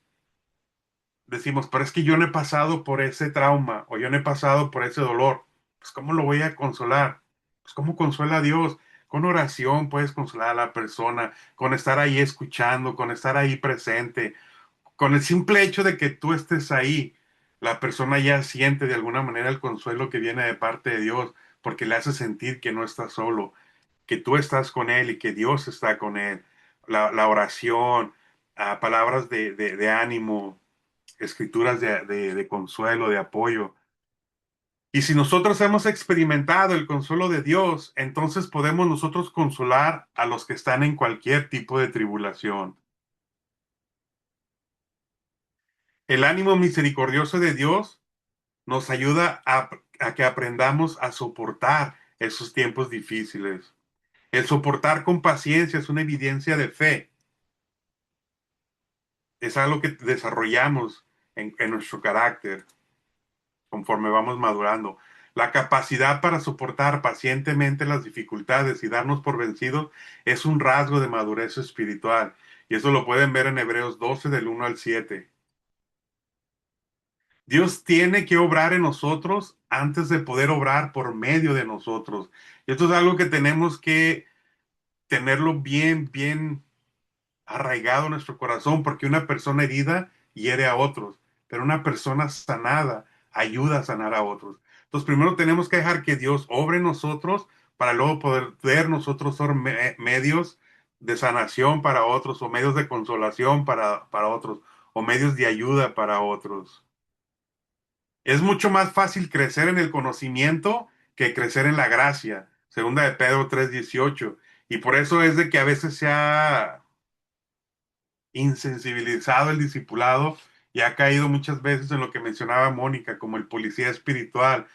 decimos, pero es que yo no he pasado por ese trauma o yo no he pasado por ese dolor. Pues ¿cómo lo voy a consolar? Pues ¿cómo consuela a Dios? Con oración puedes consolar a la persona, con estar ahí escuchando, con estar ahí presente, con el simple hecho de que tú estés ahí, la persona ya siente de alguna manera el consuelo que viene de parte de Dios, porque le hace sentir que no está solo, que tú estás con él y que Dios está con él. La oración, palabras de ánimo, escrituras de consuelo, de apoyo. Y si nosotros hemos experimentado el consuelo de Dios, entonces podemos nosotros consolar a los que están en cualquier tipo de tribulación. El ánimo misericordioso de Dios nos ayuda a que aprendamos a soportar esos tiempos difíciles. El soportar con paciencia es una evidencia de fe. Es algo que desarrollamos en nuestro carácter conforme vamos madurando. La capacidad para soportar pacientemente las dificultades y darnos por vencidos es un rasgo de madurez espiritual. Y eso lo pueden ver en Hebreos 12 del 1 al 7. Dios tiene que obrar en nosotros antes de poder obrar por medio de nosotros. Y esto es algo que tenemos que tenerlo bien arraigado en nuestro corazón, porque una persona herida hiere a otros, pero una persona sanada ayuda a sanar a otros. Entonces, primero tenemos que dejar que Dios obre en nosotros para luego poder ver nosotros ser medios de sanación para otros, o medios de consolación para otros, o medios de ayuda para otros. Es mucho más fácil crecer en el conocimiento que crecer en la gracia. Segunda de Pedro 3:18. Y por eso es de que a veces se ha insensibilizado el discipulado y ha caído muchas veces en lo que mencionaba Mónica, como el policía espiritual.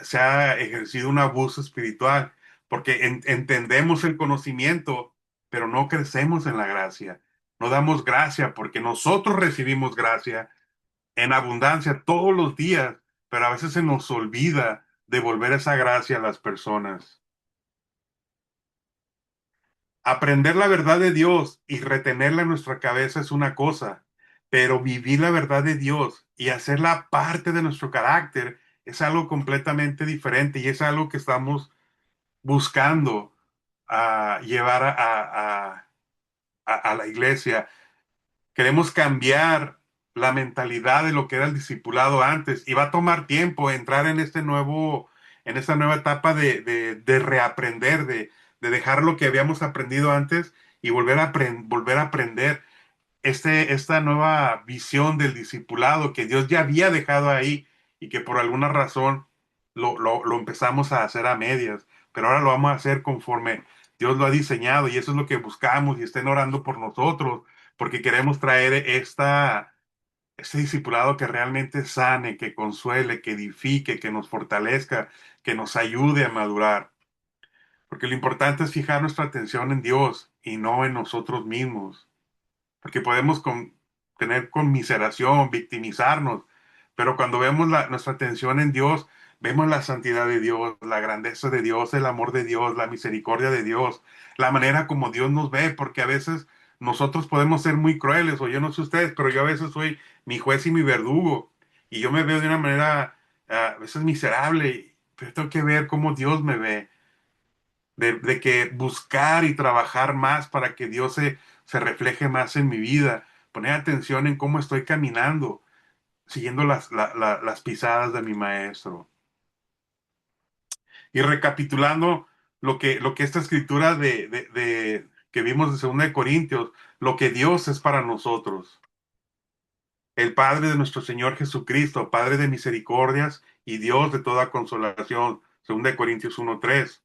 Se ha ejercido un abuso espiritual porque entendemos el conocimiento, pero no crecemos en la gracia. No damos gracia porque nosotros recibimos gracia en abundancia todos los días, pero a veces se nos olvida devolver esa gracia a las personas. Aprender la verdad de Dios y retenerla en nuestra cabeza es una cosa, pero vivir la verdad de Dios y hacerla parte de nuestro carácter es algo completamente diferente y es algo que estamos buscando llevar a la iglesia. Queremos cambiar la mentalidad de lo que era el discipulado antes y va a tomar tiempo entrar en esta nueva etapa de reaprender, de dejar lo que habíamos aprendido antes y volver a aprender esta nueva visión del discipulado que Dios ya había dejado ahí y que por alguna razón lo empezamos a hacer a medias, pero ahora lo vamos a hacer conforme Dios lo ha diseñado y eso es lo que buscamos y estén orando por nosotros porque queremos traer este discipulado que realmente sane, que consuele, que edifique, que nos fortalezca, que nos ayude a madurar. Porque lo importante es fijar nuestra atención en Dios y no en nosotros mismos. Porque podemos tener conmiseración, victimizarnos, pero cuando vemos nuestra atención en Dios, vemos la santidad de Dios, la grandeza de Dios, el amor de Dios, la misericordia de Dios, la manera como Dios nos ve, porque a veces nosotros podemos ser muy crueles, o yo no sé ustedes, pero yo a veces soy mi juez y mi verdugo, y yo me veo de una manera a veces miserable, pero tengo que ver cómo Dios me ve. de que buscar y trabajar más para que Dios se refleje más en mi vida, poner atención en cómo estoy caminando, siguiendo las pisadas de mi maestro. Y recapitulando lo que esta escritura que vimos de 2 de Corintios, lo que Dios es para nosotros. El Padre de nuestro Señor Jesucristo, Padre de misericordias y Dios de toda consolación. 2 de Corintios 1:3.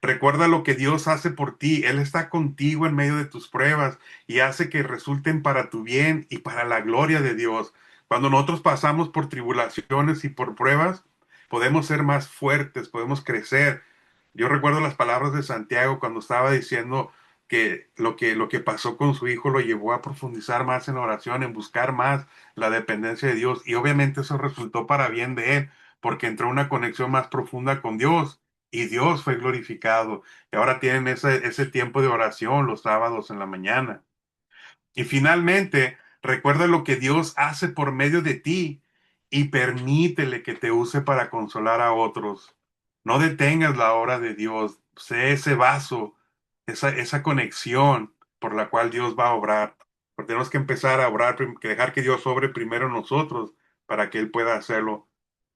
Recuerda lo que Dios hace por ti. Él está contigo en medio de tus pruebas y hace que resulten para tu bien y para la gloria de Dios. Cuando nosotros pasamos por tribulaciones y por pruebas, podemos ser más fuertes, podemos crecer. Yo recuerdo las palabras de Santiago cuando estaba diciendo que lo que pasó con su hijo lo llevó a profundizar más en la oración, en buscar más la dependencia de Dios. Y obviamente eso resultó para bien de él, porque entró en una conexión más profunda con Dios y Dios fue glorificado. Y ahora tienen ese tiempo de oración los sábados en la mañana. Y finalmente, recuerda lo que Dios hace por medio de ti y permítele que te use para consolar a otros. No detengas la obra de Dios. Sé ese vaso, esa conexión por la cual Dios va a obrar. Porque tenemos que empezar a obrar, que dejar que Dios obre primero en nosotros para que Él pueda hacerlo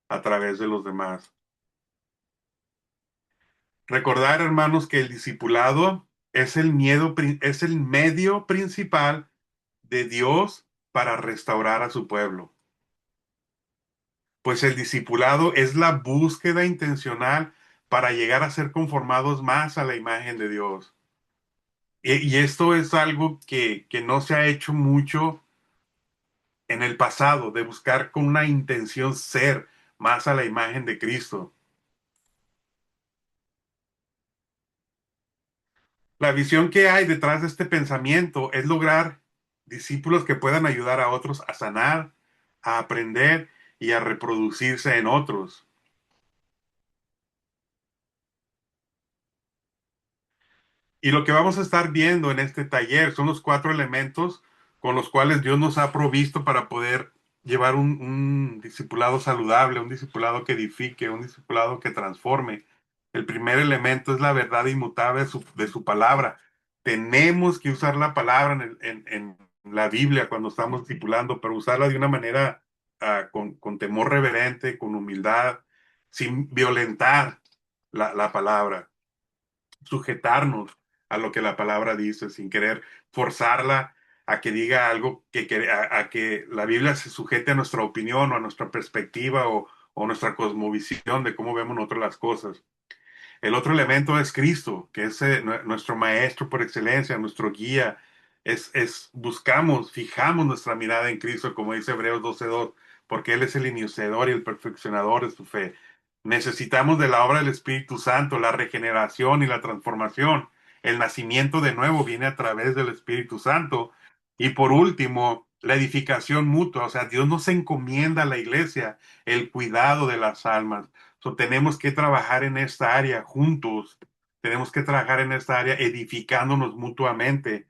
a través de los demás. Recordar, hermanos, que el discipulado es el medio principal de Dios para restaurar a su pueblo. Pues el discipulado es la búsqueda intencional para llegar a ser conformados más a la imagen de Dios. Y esto es algo que no se ha hecho mucho en el pasado, de buscar con una intención ser más a la imagen de Cristo. La visión que hay detrás de este pensamiento es lograr discípulos que puedan ayudar a otros a sanar, a aprender y a reproducirse en otros. Y lo que vamos a estar viendo en este taller son los 4 elementos con los cuales Dios nos ha provisto para poder llevar un discipulado saludable, un discipulado que edifique, un discipulado que transforme. El primer elemento es la verdad inmutable de su palabra. Tenemos que usar la palabra en la Biblia cuando estamos discipulando, pero usarla de una manera con temor reverente, con humildad, sin violentar la palabra, sujetarnos a lo que la palabra dice, sin querer forzarla a que diga algo a que la Biblia se sujete a nuestra opinión o a nuestra perspectiva o nuestra cosmovisión de cómo vemos nosotros las cosas. El otro elemento es Cristo, que es nuestro maestro por excelencia, nuestro guía. Fijamos nuestra mirada en Cristo, como dice Hebreos 12:2, porque Él es el iniciador y el perfeccionador de su fe. Necesitamos de la obra del Espíritu Santo, la regeneración y la transformación. El nacimiento de nuevo viene a través del Espíritu Santo. Y por último, la edificación mutua. O sea, Dios nos encomienda a la iglesia el cuidado de las almas. So, tenemos que trabajar en esta área juntos. Tenemos que trabajar en esta área edificándonos mutuamente,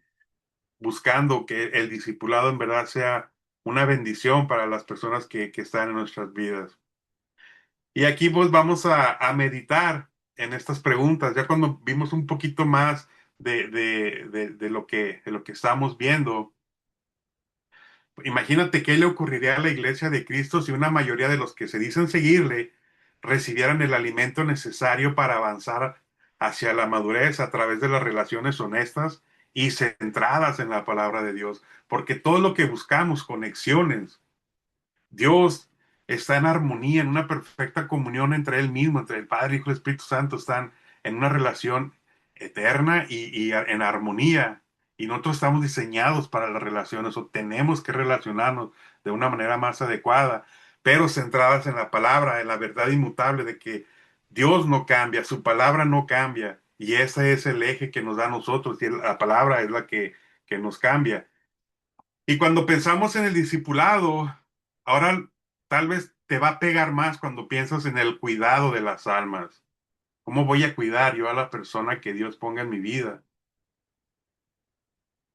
buscando que el discipulado en verdad sea una bendición para las personas que están en nuestras vidas. Y aquí pues vamos a meditar en estas preguntas. Ya cuando vimos un poquito más de lo que estamos viendo, imagínate qué le ocurriría a la iglesia de Cristo si una mayoría de los que se dicen seguirle recibieran el alimento necesario para avanzar hacia la madurez a través de las relaciones honestas y centradas en la palabra de Dios. Porque todo lo que buscamos, conexiones, Dios está en armonía, en una perfecta comunión entre Él mismo, entre el Padre, Hijo y el Espíritu Santo, están en una relación eterna y en armonía. Y nosotros estamos diseñados para las relaciones o tenemos que relacionarnos de una manera más adecuada, pero centradas en la palabra, en la verdad inmutable de que Dios no cambia, su palabra no cambia. Y ese es el eje que nos da a nosotros y la palabra es la que nos cambia. Y cuando pensamos en el discipulado, ahora tal vez te va a pegar más cuando piensas en el cuidado de las almas. ¿Cómo voy a cuidar yo a la persona que Dios ponga en mi vida?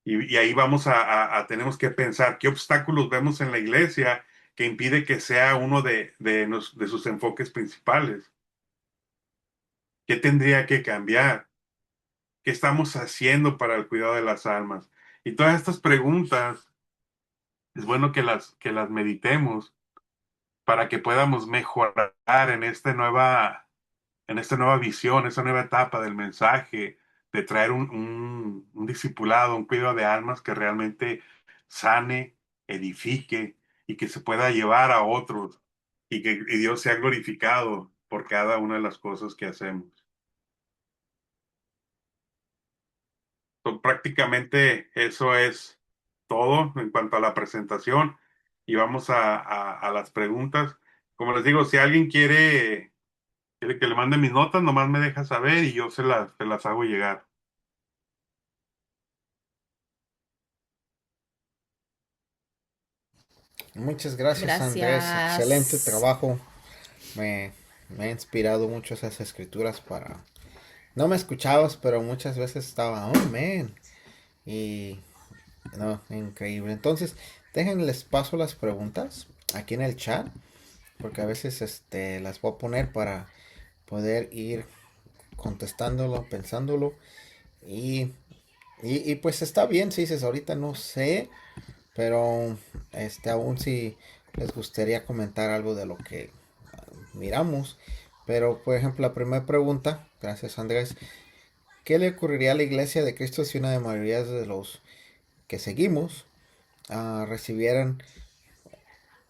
Y ahí vamos tenemos que pensar qué obstáculos vemos en la iglesia que impide que sea uno de sus enfoques principales. ¿Qué tendría que cambiar? ¿Qué estamos haciendo para el cuidado de las almas? Y todas estas preguntas es bueno que las meditemos para que podamos mejorar en esta nueva visión, esta nueva etapa del mensaje, de traer un discipulado, un cuidado de almas que realmente sane, edifique y que se pueda llevar a otros y que y Dios sea glorificado por cada una de las cosas que hacemos. Prácticamente eso es todo en cuanto a la presentación y vamos a las preguntas. Como les digo, si alguien quiere que le mande mis notas, nomás me deja saber y yo se las hago llegar. Muchas gracias, Andrés. Excelente Gracias. trabajo. Me, me ha inspirado mucho esas escrituras para... No me escuchabas, pero muchas veces estaba, oh, man. Y no, increíble. Entonces, déjenles paso las preguntas aquí en el chat, porque a veces las voy a poner para poder ir contestándolo, pensándolo. Y, y pues está bien si dices, ahorita no sé, pero aún si les gustaría comentar algo de lo que miramos. Pero, por ejemplo, la primera pregunta, gracias Andrés, ¿qué le ocurriría a la iglesia de Cristo si una de mayoría de los que seguimos recibieran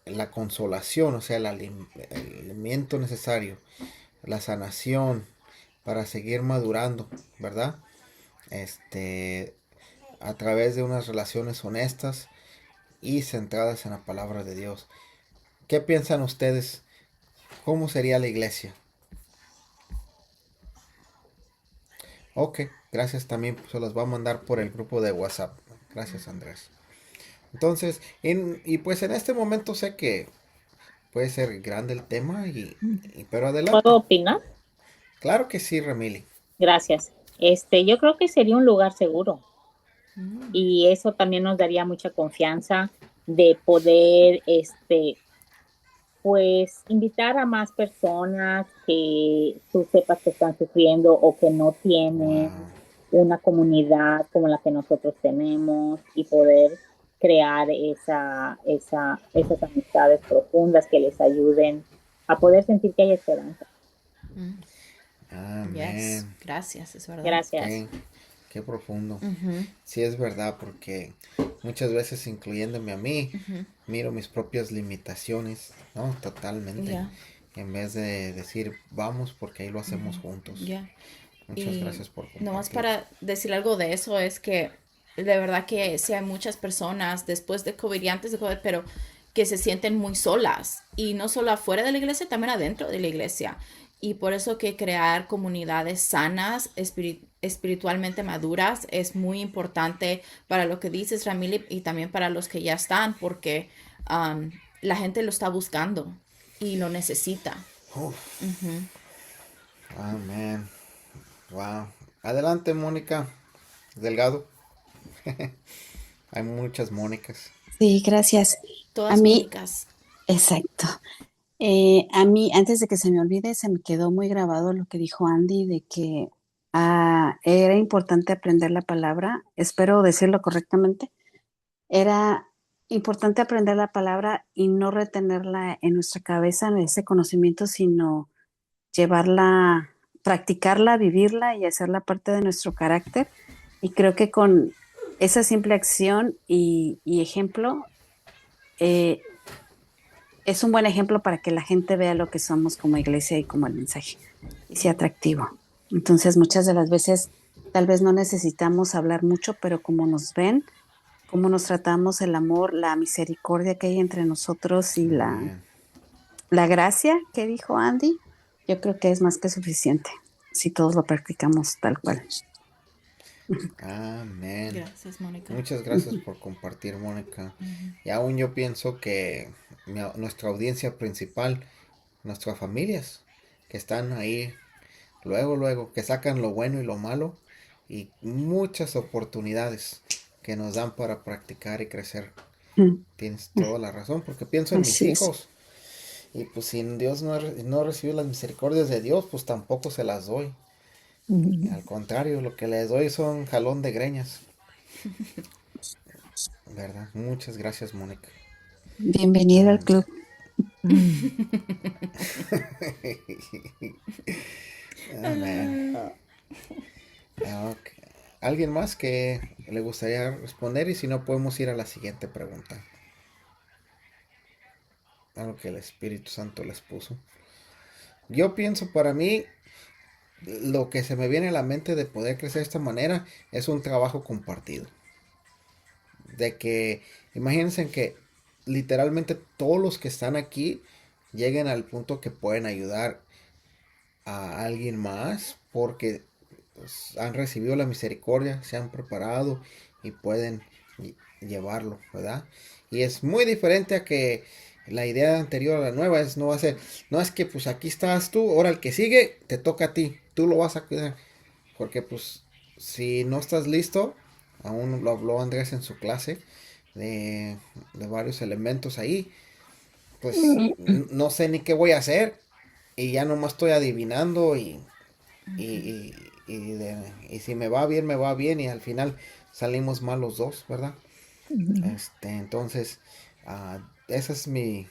la consolación, o sea, el alimento necesario, la sanación para seguir madurando, ¿verdad? Este, a través de unas relaciones honestas y centradas en la palabra de Dios. ¿Qué piensan ustedes? ¿Cómo sería la iglesia? Ok, gracias también, se los va a mandar por el grupo de WhatsApp. Gracias, Andrés. Entonces, y pues en este momento sé que puede ser grande el tema, pero ¿Puedo adelante. opinar? Claro que sí, Remili. Gracias. Yo creo que sería un lugar seguro Mm, y eso también nos daría mucha confianza de poder, pues, invitar a más personas que tú sepas que están sufriendo o que no tienen Wow. una comunidad como la que nosotros tenemos y poder crear esas amistades profundas que les ayuden a poder sentir que hay esperanza. mm. Yes, Amén. gracias, es verdad. Gracias. Qué, qué profundo. Ujú, Sí es verdad, porque muchas veces, incluyéndome a mí, ujú. miro mis propias limitaciones, ¿no? Totalmente. Ya, En vez de decir, vamos, porque ahí lo hacemos juntos. ya. Muchas Y gracias por nomás compartir. para decir algo de eso es que de verdad que sí hay muchas personas después de COVID y antes de COVID, pero que se sienten muy solas y no solo afuera de la iglesia, también adentro de la iglesia. Y por eso que crear comunidades sanas, espiritualmente maduras es muy importante para lo que dices, Ramili, y también para los que ya están, porque la gente lo está buscando y lo necesita. Uf, Ujú. amén. Wow. Adelante, Mónica Delgado. Hay muchas Mónicas. Sí, gracias. A Todas mí, Mónicas. exacto. A mí, antes de que se me olvide, se me quedó muy grabado lo que dijo Andy de que era importante aprender la palabra. Espero decirlo correctamente. Era importante aprender la palabra y no retenerla en nuestra cabeza, en ese conocimiento, sino llevarla, practicarla, vivirla y hacerla parte de nuestro carácter. Y creo que con esa simple acción y ejemplo, eh, es un buen ejemplo para que la gente vea lo que somos como iglesia y como el mensaje y sea atractivo. Entonces, muchas de las veces tal vez no necesitamos hablar mucho, pero como nos ven, cómo nos tratamos, el amor, la misericordia que hay entre nosotros y Amén. la gracia que dijo Andy, yo creo que es más que suficiente si todos lo practicamos tal cual. Amén. Gracias, Mónica. Muchas gracias por compartir, Mónica. Y aún yo pienso que nuestra audiencia principal, nuestras familias, que están ahí luego, luego, que sacan lo bueno y lo malo y muchas oportunidades que nos dan para practicar y crecer. Tienes toda la razón, porque pienso en mis Así es. hijos y pues si Dios no, no recibió las misericordias de Dios, pues tampoco se las doy. Al contrario, lo que les doy son jalón de greñas, ¿verdad? Muchas gracias, Mónica. Bienvenida al Ah, club. man. Ok. ¿Alguien más que le gustaría responder? Y si no, podemos ir a la siguiente pregunta. Algo que el Espíritu Santo les puso. Yo pienso para mí, lo que se me viene a la mente de poder crecer de esta manera es un trabajo compartido. De que, imagínense que literalmente todos los que están aquí lleguen al punto que pueden ayudar a alguien más porque pues, han recibido la misericordia, se han preparado y pueden llevarlo, ¿verdad? Y es muy diferente a que la idea anterior a la nueva es no va a ser, no es que pues aquí estás tú, ahora el que sigue te toca a ti, tú lo vas a cuidar, porque pues si no estás listo, aún lo habló Andrés en su clase de varios elementos ahí, pues no sé ni qué voy a hacer y ya nomás estoy adivinando y si me va bien, me va bien y al final salimos mal los dos, ¿verdad? Entonces, esa es me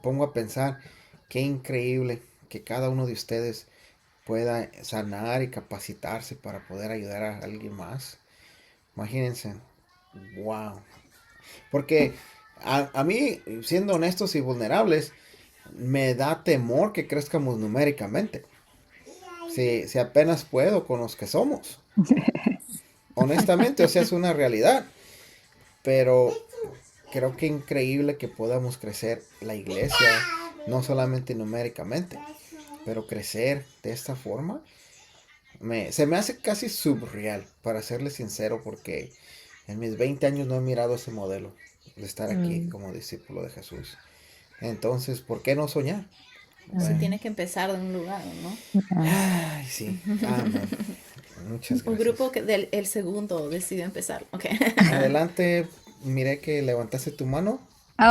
pongo a pensar, qué increíble que cada uno de ustedes pueda sanar y capacitarse para poder ayudar a alguien más. Imagínense, wow. Porque a mí, siendo honestos y vulnerables, me da temor que crezcamos numéricamente. Si apenas puedo con los que somos. Honestamente, o sea, es una realidad. Pero creo que increíble que podamos crecer la iglesia, no solamente numéricamente, pero crecer de esta forma, se me hace casi surreal, para serle sincero, porque en mis 20 años no he mirado ese modelo de estar aquí como discípulo de Jesús. Entonces, ¿por qué no soñar? Se Bueno, tiene que empezar de un lugar, ¿no? ay, sí, amén. Muchas Un gracias. grupo que del el segundo decidió empezar. Ok. Adelante, miré que levantaste tu mano,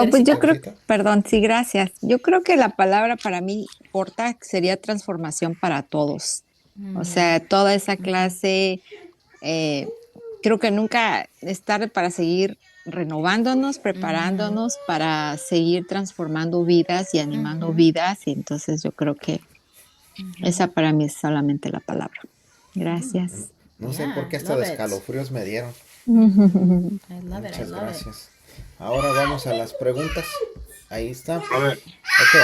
Pues yo Teresita. creo, Teresita. perdón, sí, gracias. Yo creo que la palabra para mí corta sería transformación para todos. O sea, toda esa clase, eh, creo que nunca es tarde para seguir renovándonos, preparándonos para seguir transformando vidas y animando vidas. Y entonces yo creo que esa para mí es solamente la palabra. Gracias. No sé por Yeah, qué hasta love de it. escalofríos me dieron. I love it. I Muchas love it. gracias. Ahora vamos a las preguntas. Ahí está. Brother, Ok,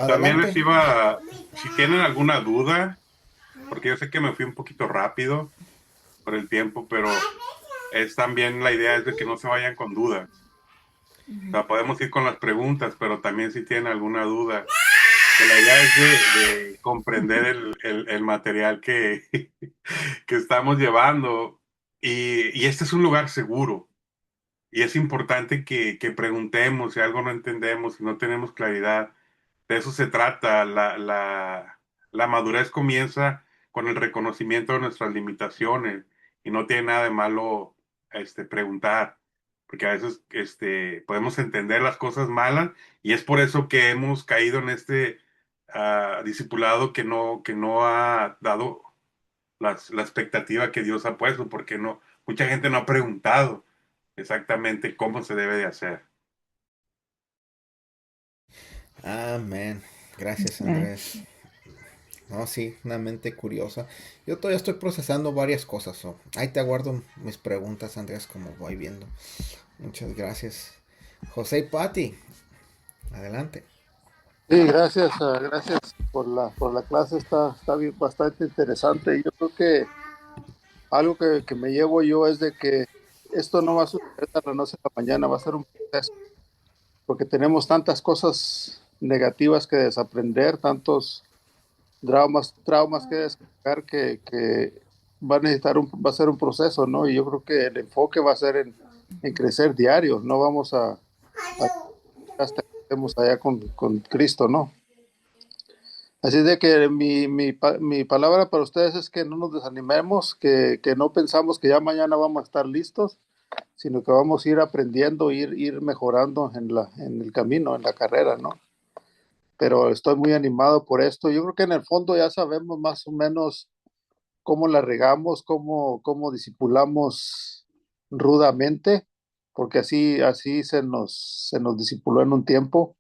también les adelante. si tienen alguna duda, porque yo sé que me fui un poquito rápido por el tiempo, pero es también la idea es de que no se vayan con dudas. O sea, podemos ir con las preguntas, pero también si tienen alguna duda, que la idea es de comprender el material que estamos llevando. Y este es un lugar seguro. Y es importante que preguntemos si algo no entendemos, si no tenemos claridad. De eso se trata. La madurez comienza con el reconocimiento de nuestras limitaciones y no tiene nada de malo preguntar, porque a veces podemos entender las cosas malas y es por eso que hemos caído en discipulado que no ha dado la expectativa que Dios ha puesto, porque no, mucha gente no ha preguntado exactamente cómo se debe de hacer. Amén. Gracias, Andrés. Gracias. No, sí, una mente curiosa. Yo todavía estoy procesando varias cosas. Ahí te aguardo mis preguntas, Andrés, como voy viendo. Muchas gracias. José y Pati, adelante. Sí, gracias, gracias por la clase, está bien, bastante interesante. Yo creo que algo que me llevo yo es de que esto no va a suceder de la noche a la mañana, va a ser un proceso, porque tenemos tantas cosas negativas que desaprender, tantos traumas que descargar que va a necesitar va a ser un proceso, ¿no? Y yo creo que el enfoque va a ser en crecer diario, no vamos a hasta que estemos allá con Cristo, ¿no? Así de que mi palabra para ustedes es que no nos desanimemos, que no pensamos que ya mañana vamos a estar listos, sino que vamos a ir aprendiendo, ir mejorando en el camino, en la carrera, ¿no? Pero estoy muy animado por esto. Yo creo que en el fondo ya sabemos más o menos cómo la regamos, cómo discipulamos rudamente, porque así se nos discipuló en un tiempo,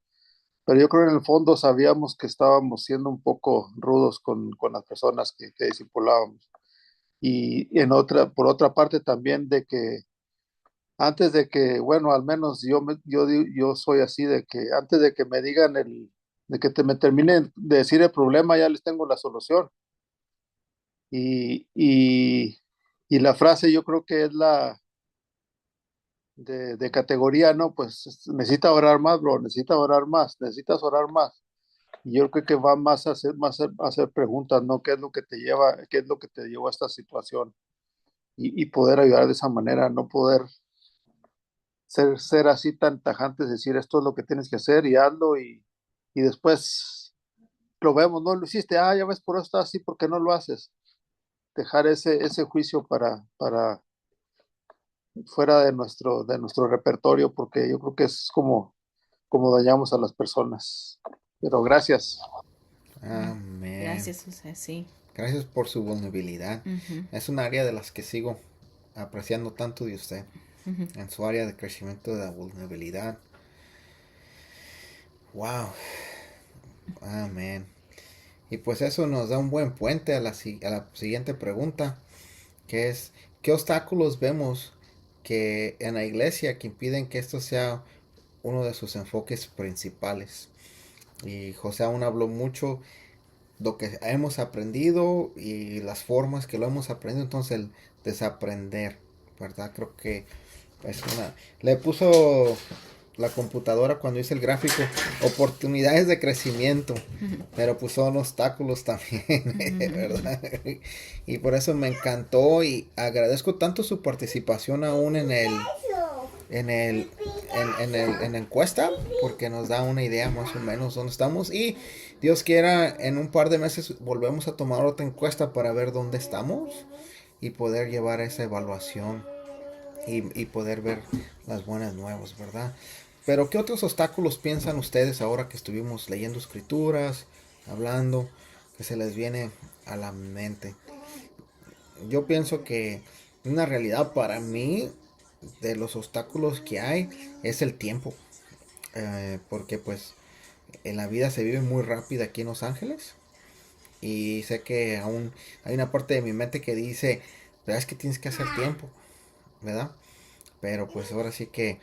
pero yo creo en el fondo sabíamos que estábamos siendo un poco rudos con las personas que discipulábamos. Y por otra parte también de que antes de que, bueno, al menos yo soy así, de que antes de que me digan de que me terminen de decir el problema, ya les tengo la solución. Y, y, y la frase yo creo que es la de categoría, ¿no? Pues necesita orar más, bro, necesita orar más, necesitas orar más. Y yo creo que va más a hacer preguntas, ¿no? Qué es lo que te llevó a esta situación? Y poder ayudar de esa manera, no poder ser así tan tajantes, decir esto es lo que tienes que hacer y hazlo y después lo vemos, no lo hiciste, ya ves, por eso está así, ¿porque no lo haces? Dejar ese juicio para fuera de nuestro repertorio, porque yo creo que es como dañamos a las personas. Pero gracias. Amén. Gracias, José, sí. Gracias por su vulnerabilidad. Ujú, Es un área de las que sigo apreciando tanto de usted. ujú. En su área de crecimiento de la vulnerabilidad. Wow. Amén. Y pues eso nos da un buen puente a la siguiente pregunta, que es, ¿qué obstáculos vemos que en la iglesia que impiden que esto sea uno de sus enfoques principales? Y José aún habló mucho lo que hemos aprendido y las formas que lo hemos aprendido, entonces el desaprender, ¿verdad? Creo que es una... Le puso la computadora cuando hice el gráfico oportunidades de crecimiento, pero pues son obstáculos también, ¿verdad? Y por eso me encantó y agradezco tanto su participación aún en el en la encuesta, porque nos da una idea más o menos dónde estamos, y Dios quiera en un par de meses volvemos a tomar otra encuesta para ver dónde estamos y poder llevar esa evaluación y poder ver las buenas nuevas, ¿verdad? Pero ¿qué otros obstáculos piensan ustedes ahora que estuvimos leyendo escrituras, hablando, que se les viene a la mente? Yo pienso que una realidad para mí de los obstáculos que hay es el tiempo. Porque pues en la vida se vive muy rápida aquí en Los Ángeles. Y sé que aún hay una parte de mi mente que dice, pero es que tienes que hacer tiempo, ¿verdad? Pero pues ahora sí que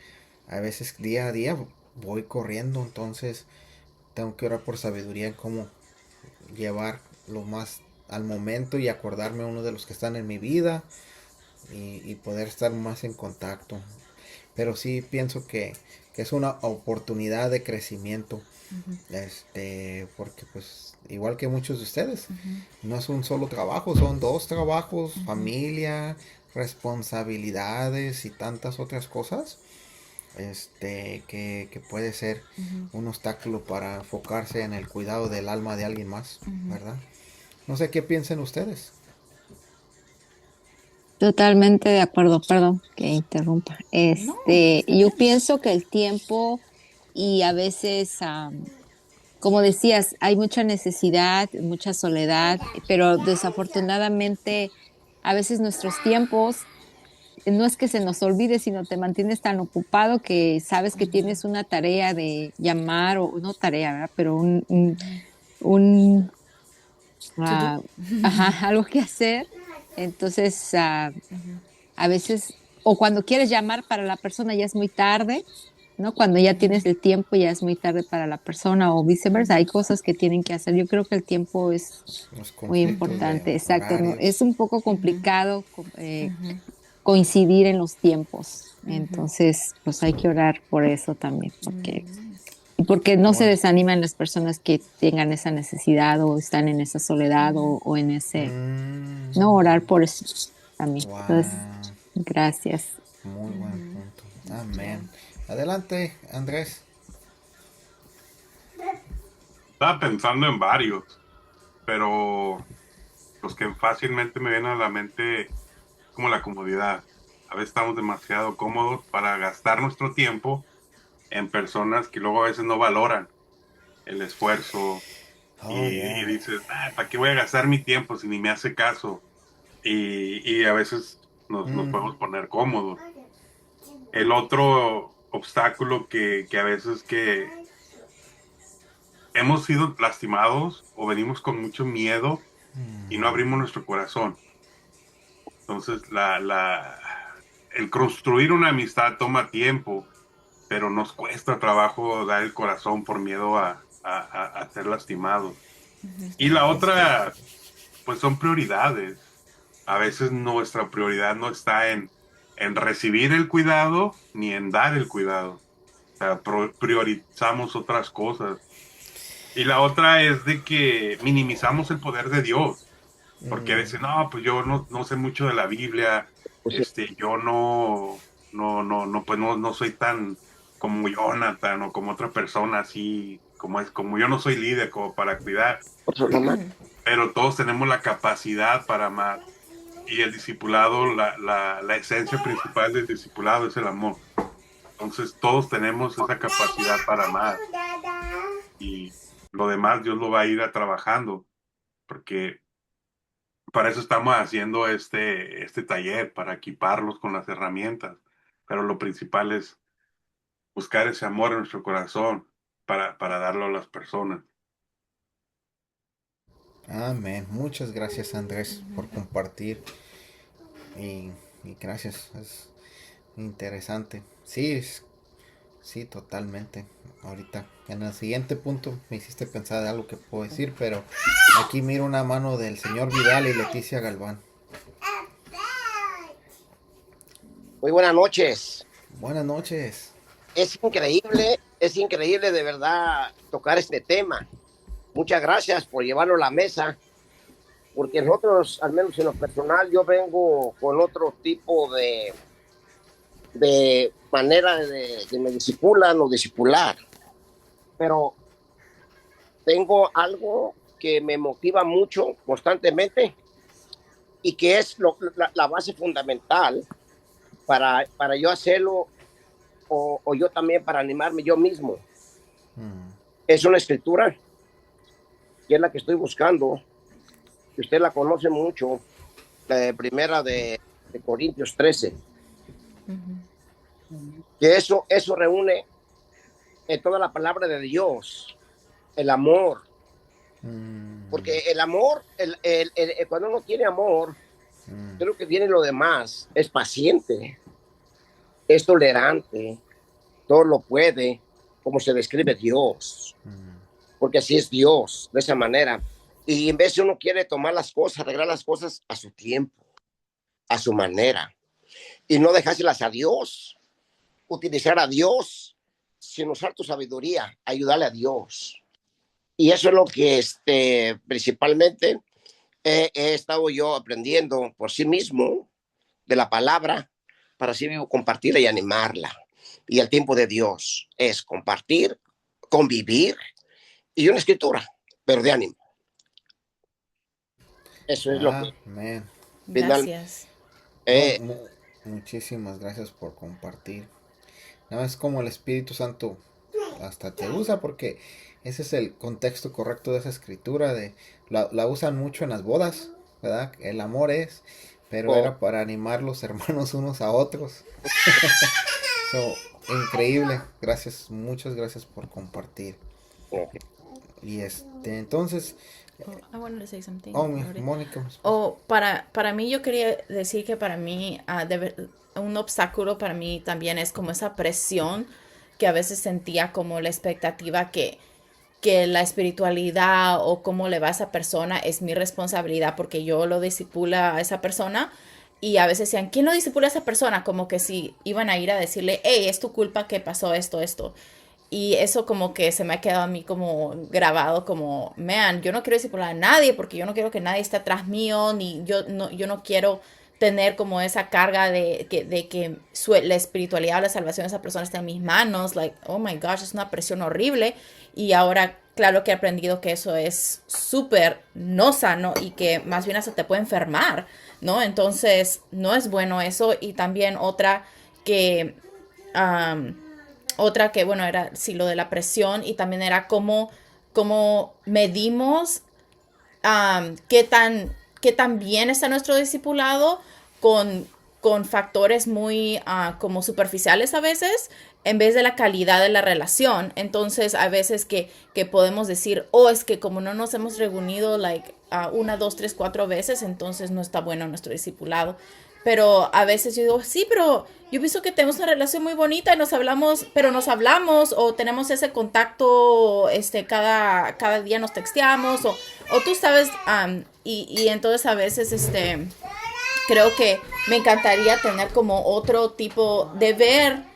a veces día a día voy corriendo, entonces tengo que orar por sabiduría en cómo llevar lo más al momento y acordarme a uno de los que están en mi vida y poder estar más en contacto. Pero sí pienso que es una oportunidad de crecimiento. Porque pues igual que muchos de ustedes, no es un solo trabajo, son dos trabajos, familia, responsabilidades y tantas otras cosas. Que puede ser un obstáculo para enfocarse en el cuidado del alma de alguien más, ¿verdad? No sé qué piensen ustedes. Totalmente de acuerdo, perdón que interrumpa. No, está Yo bien. pienso que el tiempo y a veces, como decías, hay mucha necesidad, mucha soledad, pero desafortunadamente a veces nuestros tiempos no es que se nos olvide, sino te mantienes tan ocupado que sabes que tienes una tarea de llamar o no tarea, ¿verdad? Pero un, To do. ah, ajá, algo que hacer. Entonces, a veces, o cuando quieres llamar para la persona ya es muy tarde, ¿no? Cuando ya tienes el tiempo ya es muy tarde para la persona o viceversa. Hay cosas que tienen que hacer. Yo creo que el tiempo es Los muy conflictos de importante, exacto, ¿no? Es horarios. un poco complicado coincidir en los tiempos. Entonces, pues hay que orar por eso también, porque no se Bueno, desaniman las personas que tengan esa necesidad o están en esa soledad o en ese, no, orar por eso también. Entonces, wow, gracias. muy buen punto. Yeah. Amén. Adelante, Andrés. Estaba pensando en varios, pero los que fácilmente me vienen a la mente como la comodidad. A veces estamos demasiado cómodos para gastar nuestro tiempo en personas que luego a veces no valoran el esfuerzo Oh, y yeah. dices, ¿para qué voy a gastar mi tiempo si ni me hace caso? y a veces nos podemos poner cómodos. El otro obstáculo que a veces que hemos sido lastimados o venimos con mucho miedo y no abrimos nuestro corazón. Entonces, el construir una amistad toma tiempo, pero nos cuesta trabajo dar el corazón por miedo a ser lastimados. Y la otra, pues son prioridades. A veces nuestra prioridad no está en recibir el cuidado ni en dar el cuidado. O sea, priorizamos otras cosas. Y la otra es de que minimizamos el poder de Dios. Porque a veces, no, pues yo no sé mucho de la Biblia, yo no soy tan como Jonathan o como otra persona así, como yo no soy líder como para cuidar. Pero todos tenemos la capacidad para amar. Y el discipulado, la esencia principal del discipulado es el amor. Entonces todos tenemos esa capacidad para amar. Y lo demás Dios lo va a ir trabajando, porque para eso estamos haciendo este taller, para equiparlos con las herramientas. Pero lo principal es buscar ese amor en nuestro corazón para darlo a las personas. Amén. Muchas gracias, Andrés, por compartir. Y, y gracias, es interesante. Sí, sí, totalmente. Ahorita, en el siguiente punto, me hiciste pensar de algo que puedo decir, pero aquí miro una mano del señor Vidal y Leticia Galván. Muy buenas noches. Buenas noches. Es increíble de verdad tocar este tema. Muchas gracias por llevarlo a la mesa, porque nosotros, al menos en lo personal, yo vengo con otro tipo de manera de me discipulan o discipular, pero tengo algo que me motiva mucho constantemente y que es la base fundamental para yo hacerlo o yo también para animarme yo mismo. Es una escritura que es la que estoy buscando, que usted la conoce mucho, la primera de Corintios 13. Que eso reúne en toda la palabra de Dios el amor, porque el amor, cuando uno tiene amor, creo que viene lo demás, es paciente, es tolerante, todo lo puede, como se describe Dios, porque así es Dios, de esa manera. Y en vez de uno quiere tomar las cosas, arreglar las cosas a su tiempo, a su manera, y no dejárselas a Dios, utilizar a Dios sin usar tu sabiduría, ayudarle a Dios. Y eso es lo que principalmente he estado yo aprendiendo por sí mismo de la palabra, para así mismo compartirla y animarla. Y el tiempo de Dios es compartir, convivir y una escritura, pero de ánimo. Eso es lo que... Amén. Gracias. Muchísimas gracias por compartir. No, es como el Espíritu Santo hasta te usa, porque ese es el contexto correcto de esa escritura. La usan mucho en las bodas, ¿verdad? El amor es, pero era para animar los hermanos unos a otros. Increíble. Gracias, muchas gracias por compartir. Y entonces... I wanted to say something. Mónica. Para mí, yo quería decir que para mí un obstáculo para mí también es como esa presión que a veces sentía, como la expectativa que la espiritualidad o cómo le va a esa persona es mi responsabilidad porque yo lo discipula a esa persona. Y a veces decían, ¿quién lo discipula a esa persona? Como que si iban a ir a decirle, hey, es tu culpa que pasó esto. Y eso como que se me ha quedado a mí como grabado, como, man, yo no quiero discipular a nadie porque yo no quiero que nadie esté atrás mío, ni yo no quiero tener como esa carga de que la espiritualidad o la salvación de esa persona está en mis manos. Like, oh my gosh, es una presión horrible. Y ahora, claro que he aprendido que eso es súper no sano y que más bien hasta te puede enfermar, ¿no? Entonces, no es bueno eso. Y también otra que... bueno, era sí lo de la presión, y también era cómo medimos qué que también está nuestro discipulado con, con factores muy como superficiales a veces, en vez de la calidad de la relación. Entonces, a veces que podemos decir, oh, es que como no nos hemos reunido like una, dos, tres, cuatro veces, entonces no está bueno nuestro discipulado. Pero a veces yo digo, sí, pero yo pienso que tenemos una relación muy bonita y nos hablamos, pero nos hablamos o tenemos ese contacto, cada día nos texteamos o tú sabes, y entonces a veces, creo que me encantaría tener como otro tipo de ver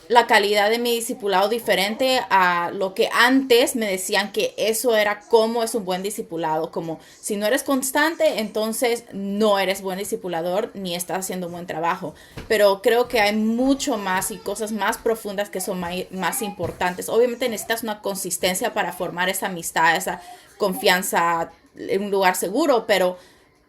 la calidad de mi discipulado diferente a lo que antes me decían que eso era como es un buen discipulado, como si no eres constante, entonces no eres buen discipulador ni estás haciendo un buen trabajo. Pero creo que hay mucho más y cosas más profundas que son más importantes. Obviamente necesitas una consistencia para formar esa amistad, esa confianza en un lugar seguro, pero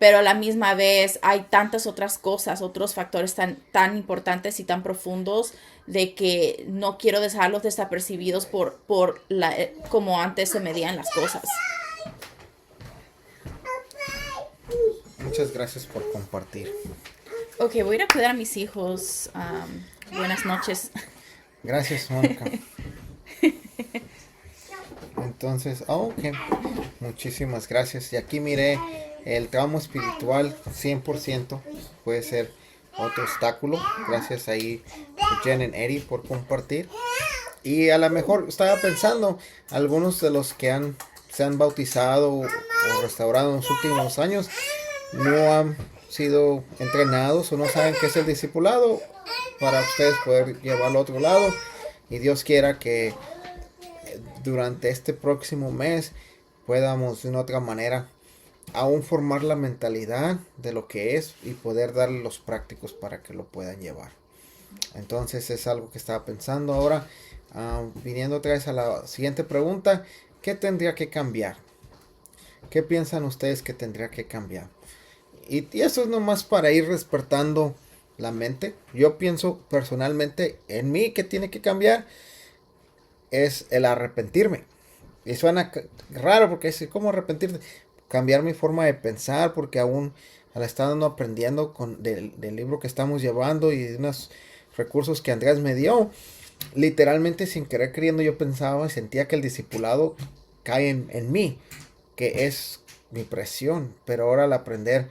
a la misma vez hay tantas otras cosas, otros factores tan importantes y tan profundos de que no quiero dejarlos desapercibidos como antes se medían las cosas. Muchas gracias por compartir. Ok, voy a ir a cuidar a mis hijos. Buenas noches. Gracias, Mónica. Entonces, ok, muchísimas gracias. Y aquí miré el tramo espiritual 100% puede ser otro obstáculo. Gracias ahí Jen y Eddie por compartir. Y a lo mejor estaba pensando, algunos de los que se han bautizado o restaurado en los últimos años no han sido entrenados o no saben qué es el discipulado para ustedes poder llevarlo a otro lado. Y Dios quiera que durante este próximo mes podamos de una otra manera aún formar la mentalidad de lo que es y poder darle los prácticos para que lo puedan llevar. Entonces es algo que estaba pensando ahora. Viniendo otra vez a la siguiente pregunta, ¿qué tendría que cambiar? ¿Qué piensan ustedes que tendría que cambiar? Y eso es nomás para ir despertando la mente. Yo pienso personalmente en mí que tiene que cambiar es el arrepentirme. Y suena raro porque es como arrepentirte. Cambiar mi forma de pensar porque aún al estar aprendiendo del libro que estamos llevando y de unos recursos que Andrés me dio, literalmente sin querer queriendo yo pensaba y sentía que el discipulado cae en mí, que es mi presión, pero ahora al aprender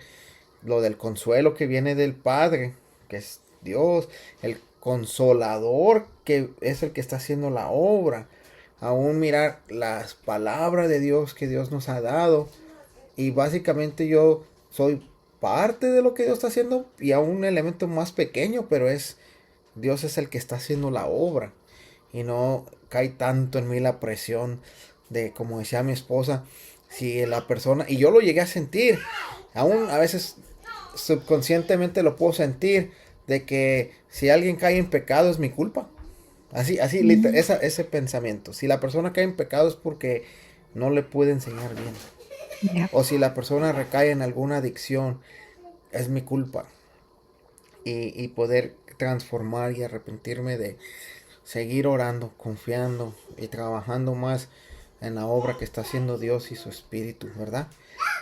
lo del consuelo que viene del Padre, que es Dios, el consolador que es el que está haciendo la obra, aún mirar las palabras de Dios que Dios nos ha dado, y básicamente yo soy parte de lo que Dios está haciendo y a un elemento más pequeño, pero Dios es el que está haciendo la obra y no cae tanto en mí la presión de, como decía mi esposa, si la persona, y yo lo llegué a sentir, aún a veces subconscientemente lo puedo sentir, de que si alguien cae en pecado es mi culpa. Así, ese pensamiento. Si la persona cae en pecado es porque no le puede enseñar bien. Yeah. O si la persona recae en alguna adicción, es mi culpa. Y poder transformar y arrepentirme de seguir orando, confiando y trabajando más en la obra que está haciendo Dios y su Espíritu, ¿verdad?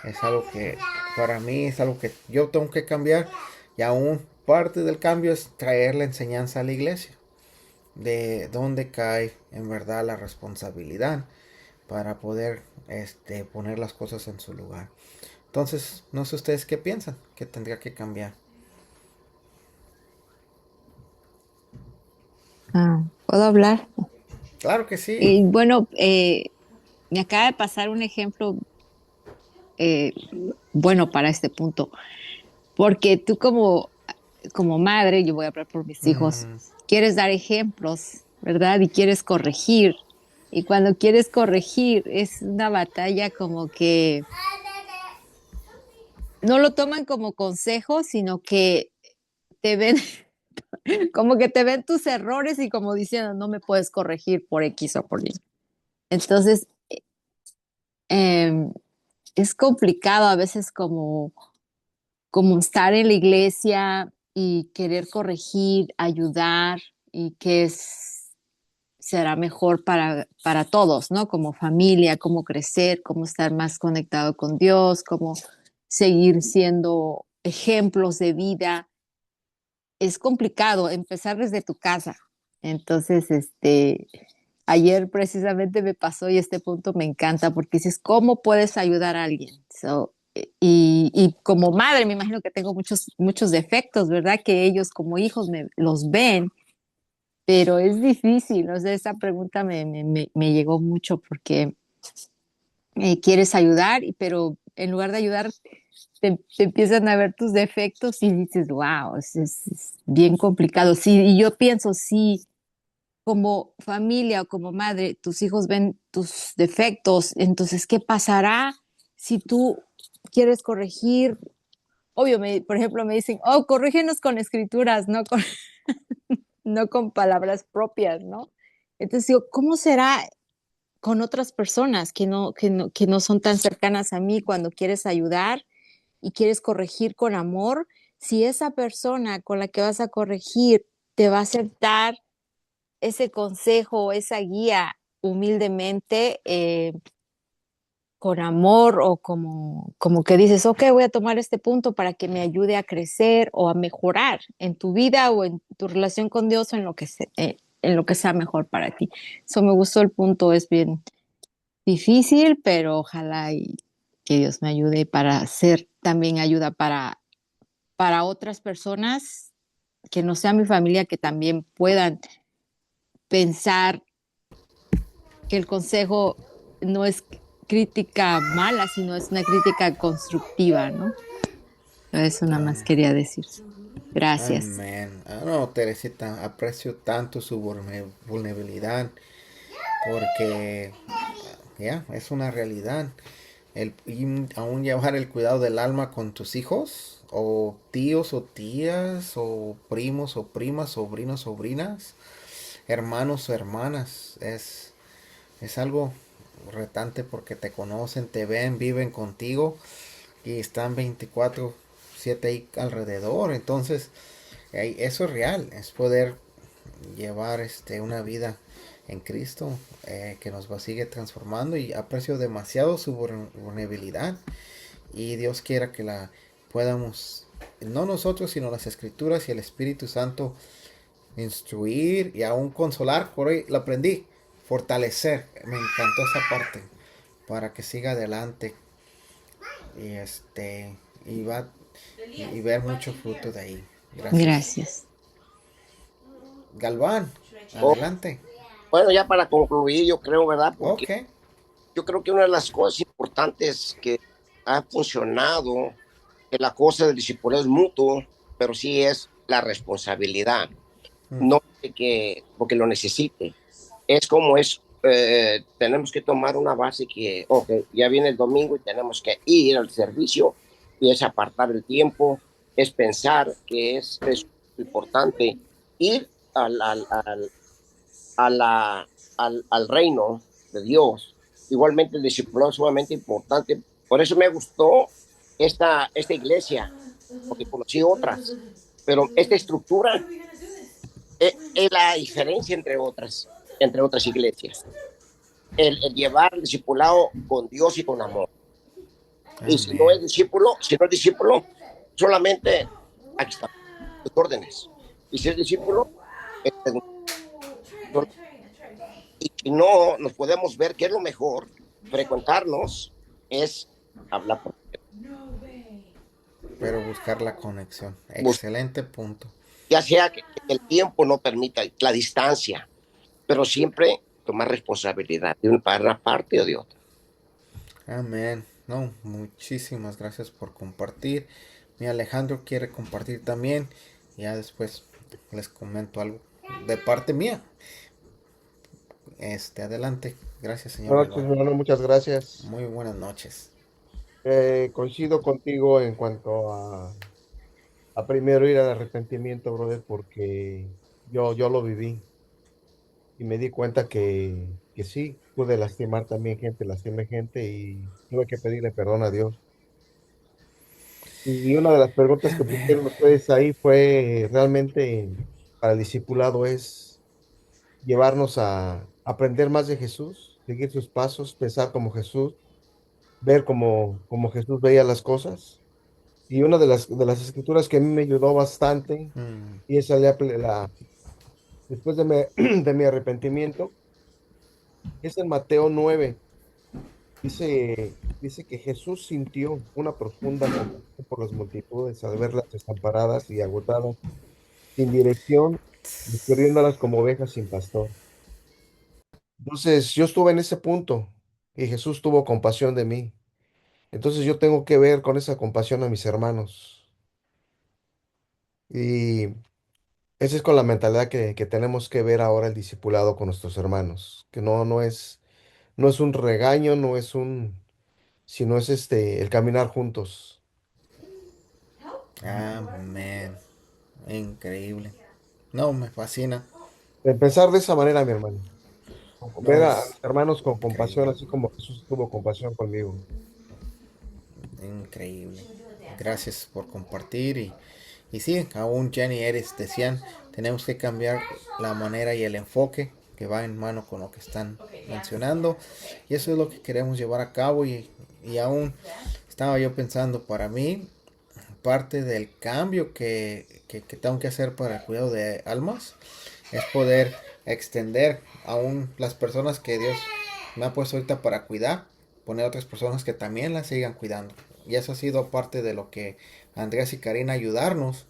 Es algo que para mí es algo que yo tengo que cambiar, y aún parte del cambio es traer la enseñanza a la iglesia de dónde cae en verdad la responsabilidad para poder poner las cosas en su lugar. Entonces, no sé ustedes qué piensan que tendría que cambiar. ¿Puedo hablar? Claro que sí. Y bueno, me acaba de pasar un ejemplo bueno para este punto, porque tú como madre, yo voy a hablar por mis hijos, quieres dar ejemplos, ¿verdad? Y quieres corregir. Y cuando quieres corregir es una batalla como que no lo toman como consejo, sino que te ven, como que te ven tus errores y como diciendo, no me puedes corregir por X o por Y. Entonces, eh, es complicado a veces como estar en la iglesia y querer corregir, ayudar y que será mejor para todos, ¿no? Como familia, cómo crecer, cómo estar más conectado con Dios, cómo seguir siendo ejemplos de vida. Es complicado empezar desde tu casa. Entonces, ayer precisamente me pasó y este punto me encanta porque dices, ¿cómo puedes ayudar a alguien? Y como madre me imagino que tengo muchos defectos, ¿verdad? Que ellos como hijos los ven, pero es difícil. O sea, esa pregunta me llegó mucho porque quieres ayudar, pero en lugar de ayudar, te empiezan a ver tus defectos y dices, wow, es bien complicado. Sí, y yo pienso, sí, como familia o como madre, tus hijos ven tus defectos, entonces, ¿qué pasará si tú quieres corregir? Obvio, por ejemplo, me dicen, oh, corrígenos con escrituras, no con palabras propias, ¿no? Entonces digo, ¿cómo será con otras personas que no son tan cercanas a mí cuando quieres ayudar y quieres corregir con amor? Si esa persona con la que vas a corregir te va a aceptar ese consejo, esa guía humildemente, con amor o como que dices, ok, voy a tomar este punto para que me ayude a crecer o a mejorar en tu vida o en tu relación con Dios o en lo que sea mejor para ti. Eso me gustó el punto, es bien difícil, pero ojalá y que Dios me ayude para ser también ayuda para otras personas que no sean mi familia, que también puedan pensar que el consejo no es crítica mala, sino es una crítica constructiva, ¿no? Eso nada más quería decir. Gracias. Amén. Ah, no, Teresita, aprecio tanto su vulnerabilidad porque ya es una realidad. Y aún llevar el cuidado del alma con tus hijos, o tíos o tías, o primos o primas, sobrinos, sobrinas, hermanos o hermanas, es algo retante porque te conocen, te ven, viven contigo y están 24/7 ahí alrededor. Entonces, eso es real, es poder llevar una vida en Cristo, que nos va a seguir transformando, y aprecio demasiado su vulnerabilidad, y Dios quiera que la podamos, no nosotros sino las escrituras y el Espíritu Santo, instruir y aún consolar. Por ahí lo aprendí, fortalecer, me encantó esa parte, para que siga adelante y y va y ver mucho fruto de ahí. Gracias. Gracias. Galván, Oh, adelante. bueno, ya para concluir, yo creo, ¿verdad? Porque Ok. yo creo que una de las cosas importantes que ha funcionado en la cosa del discipulado es mutuo, pero sí es la responsabilidad. No de que porque lo necesite. Es como es, tenemos que tomar una base que, ok, ya viene el domingo y tenemos que ir al servicio, y es apartar el tiempo, es pensar que es importante ir a al reino de Dios. Igualmente el discipulado es sumamente importante. Por eso me gustó esta iglesia, porque conocí otras, pero esta estructura es la diferencia entre otras iglesias. El llevar el discipulado con Dios y con amor. Y si no es discípulo, solamente aquí están los órdenes. Y si es discípulo, es y si no nos podemos ver que es lo mejor, frecuentarnos es hablar por Pero buscar la conexión. Excelente punto. ya sea que el tiempo no permita la distancia, pero siempre tomar responsabilidad de una parte o de otra. Amén. No, muchísimas gracias por compartir. Mi Alejandro quiere compartir también. Ya después les comento algo de parte mía. Adelante. Gracias, señor Buenas noches, Galván. hermano, muchas gracias. Muy buenas noches. Coincido contigo en cuanto a primero ir al arrepentimiento, brother, porque yo lo viví y me di cuenta que sí, pude lastimar también gente, lastimé gente y tuve que pedirle perdón a Dios. Y una de las preguntas que Amén. pusieron ustedes ahí fue realmente para el discipulado es llevarnos a aprender más de Jesús, seguir sus pasos, pensar como Jesús, ver como Jesús veía las cosas. Y una de las escrituras que a mí me ayudó bastante, y esa después de de mi arrepentimiento, es en Mateo 9. Dice que Jesús sintió una profunda compasión por las multitudes al verlas desamparadas y agotadas, sin dirección, y corriéndolas como ovejas sin pastor. Entonces yo estuve en ese punto y Jesús tuvo compasión de mí. Entonces yo tengo que ver con esa compasión a mis hermanos. Y esa es con la mentalidad que tenemos que ver ahora el discipulado con nuestros hermanos, que no es un regaño, sino es el caminar juntos. Amén. Increíble. No, me fascina. Empezar de esa manera, mi hermano. No, Ver a es mis hermanos con compasión, increíble. así como Jesús tuvo compasión conmigo. Increíble. Gracias por compartir y sí, aún Jenny y Eris decían, tenemos que cambiar la manera y el enfoque que va en mano con lo que están mencionando y eso es lo que queremos llevar a cabo y aún estaba yo pensando para mí parte del cambio que tengo que hacer para el cuidado de almas es poder extender aún las personas que Dios me ha puesto ahorita para cuidar, poner a otras personas que también las sigan cuidando. Y eso ha sido parte de lo que Andrés y Karina ayudarnos,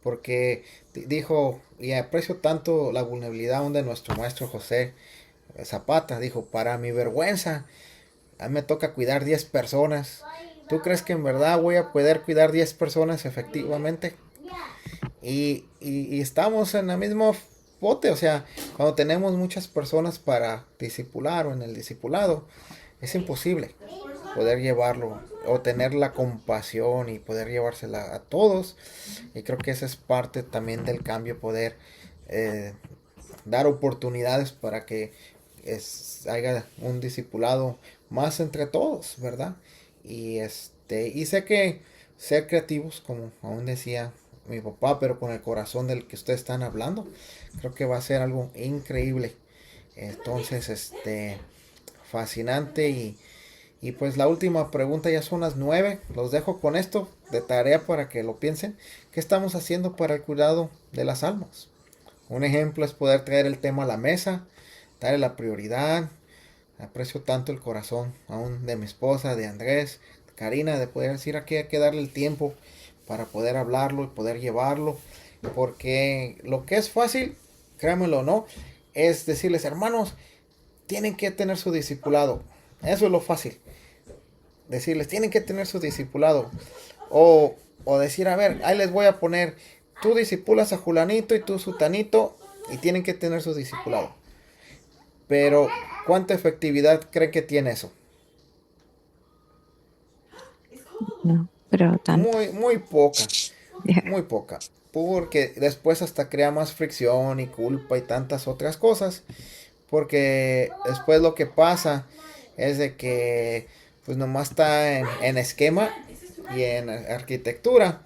porque dijo, y aprecio tanto la vulnerabilidad aún de nuestro maestro José Zapata, dijo, para mi vergüenza, a mí me toca cuidar 10 personas. ¿Tú crees que en verdad voy a poder cuidar 10 personas efectivamente? Y estamos en el mismo bote, o sea, cuando tenemos muchas personas para discipular o en el discipulado, es imposible poder llevarlo o tener la compasión y poder llevársela a todos. Y creo que esa es parte también del cambio, poder eh, dar oportunidades para que haya un discipulado más entre todos, ¿verdad? Y sé que ser creativos, como aún decía mi papá, pero con el corazón del que ustedes están hablando, creo que va a ser algo increíble. Entonces, fascinante y pues la última pregunta, ya son las 9. Los dejo con esto de tarea para que lo piensen. ¿Qué estamos haciendo para el cuidado de las almas? Un ejemplo es poder traer el tema a la mesa, darle la prioridad. Aprecio tanto el corazón aún de mi esposa, de Andrés, de Karina, de poder decir aquí hay que darle el tiempo para poder hablarlo y poder llevarlo. Porque lo que es fácil, créanmelo o no, es decirles, hermanos, tienen que tener su discipulado. Eso es lo fácil. Decirles, tienen que tener su discipulado. O decir, a ver, ahí les voy a poner, tú discipulas a Julanito y tú Sutanito y tienen que tener su discipulado. Pero, ¿cuánta efectividad cree que tiene eso? No, pero tanto. Muy poca. Yeah. Muy poca. Porque después hasta crea más fricción y culpa y tantas otras cosas. Porque después lo que pasa es de que pues nomás está en esquema y en arquitectura,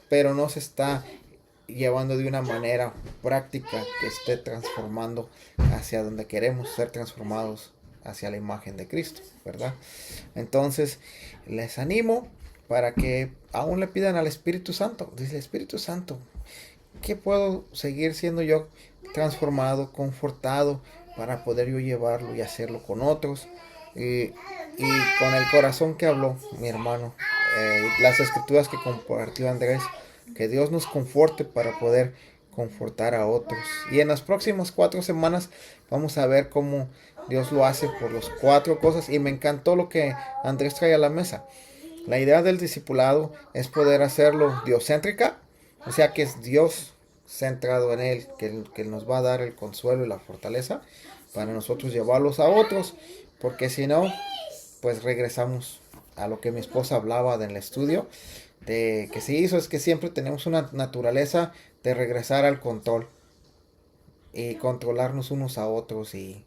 pero no se está llevando de una manera práctica que esté transformando hacia donde queremos ser transformados, hacia la imagen de Cristo, ¿verdad? Entonces, les animo para que aún le pidan al Espíritu Santo. Dice, Espíritu Santo, ¿qué puedo seguir siendo yo transformado, confortado para poder yo llevarlo y hacerlo con otros? Y con el corazón que habló mi hermano, las escrituras que compartió Andrés, que Dios nos conforte para poder confortar a otros. Y en las próximas 4 semanas vamos a ver cómo Dios lo hace por las 4 cosas. Y me encantó lo que Andrés trae a la mesa. La idea del discipulado es poder hacerlo diocéntrica, o sea que es Dios centrado en él, que nos va a dar el consuelo y la fortaleza para nosotros llevarlos a otros, porque si no, pues regresamos a lo que mi esposa hablaba del estudio, de que se hizo, es que siempre tenemos una naturaleza de regresar al control y controlarnos unos a otros y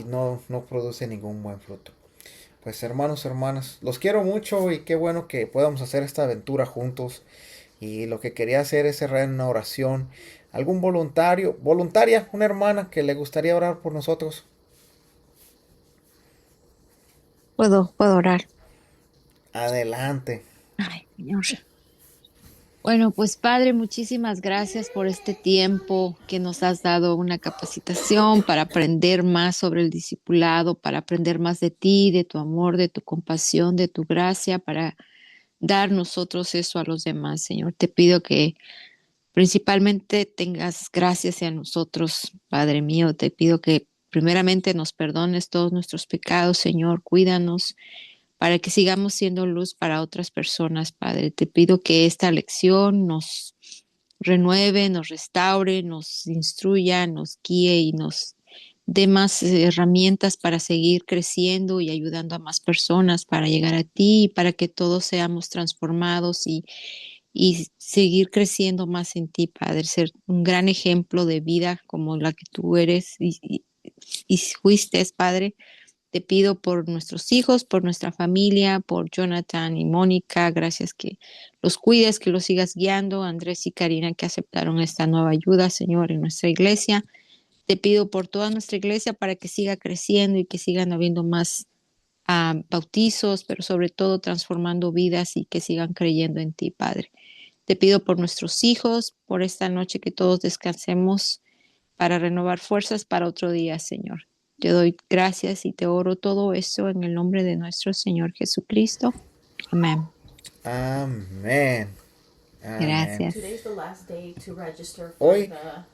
no produce ningún buen fruto. Pues hermanos, hermanas, los quiero mucho y qué bueno que podamos hacer esta aventura juntos. Y lo que quería hacer es cerrar en una oración. ¿Algún voluntaria, una hermana que le gustaría orar por nosotros? Puedo orar. Adelante. Ay, Señor. Bueno, pues Padre, muchísimas gracias por este tiempo que nos has dado una capacitación para aprender más sobre el discipulado, para aprender más de ti, de tu amor, de tu compasión, de tu gracia, para dar nosotros eso a los demás, Señor. Te pido que principalmente tengas gracias hacia nosotros, Padre mío. Te pido que primeramente nos perdones todos nuestros pecados, Señor. Cuídanos para que sigamos siendo luz para otras personas, Padre. Te pido que esta lección nos renueve, nos restaure, nos instruya, nos guíe y nos dé más herramientas para seguir creciendo y ayudando a más personas para llegar a ti y para que todos seamos transformados y seguir creciendo más en ti, Padre, ser un gran ejemplo de vida como la que tú eres y fuiste, Padre. Te pido por nuestros hijos, por nuestra familia, por Jonathan y Mónica. Gracias que los cuides, que los sigas guiando. Andrés y Karina que aceptaron esta nueva ayuda, Señor, en nuestra iglesia. Te pido por toda nuestra iglesia para que siga creciendo y que sigan habiendo más bautizos, pero sobre todo transformando vidas y que sigan creyendo en ti, Padre. Te pido por nuestros hijos, por esta noche que todos descansemos para renovar fuerzas para otro día, Señor. Te doy gracias y te oro todo esto en el nombre de nuestro Señor Jesucristo. Amén. Amén. Amén. Gracias. Today's the last day to register for Hoy, the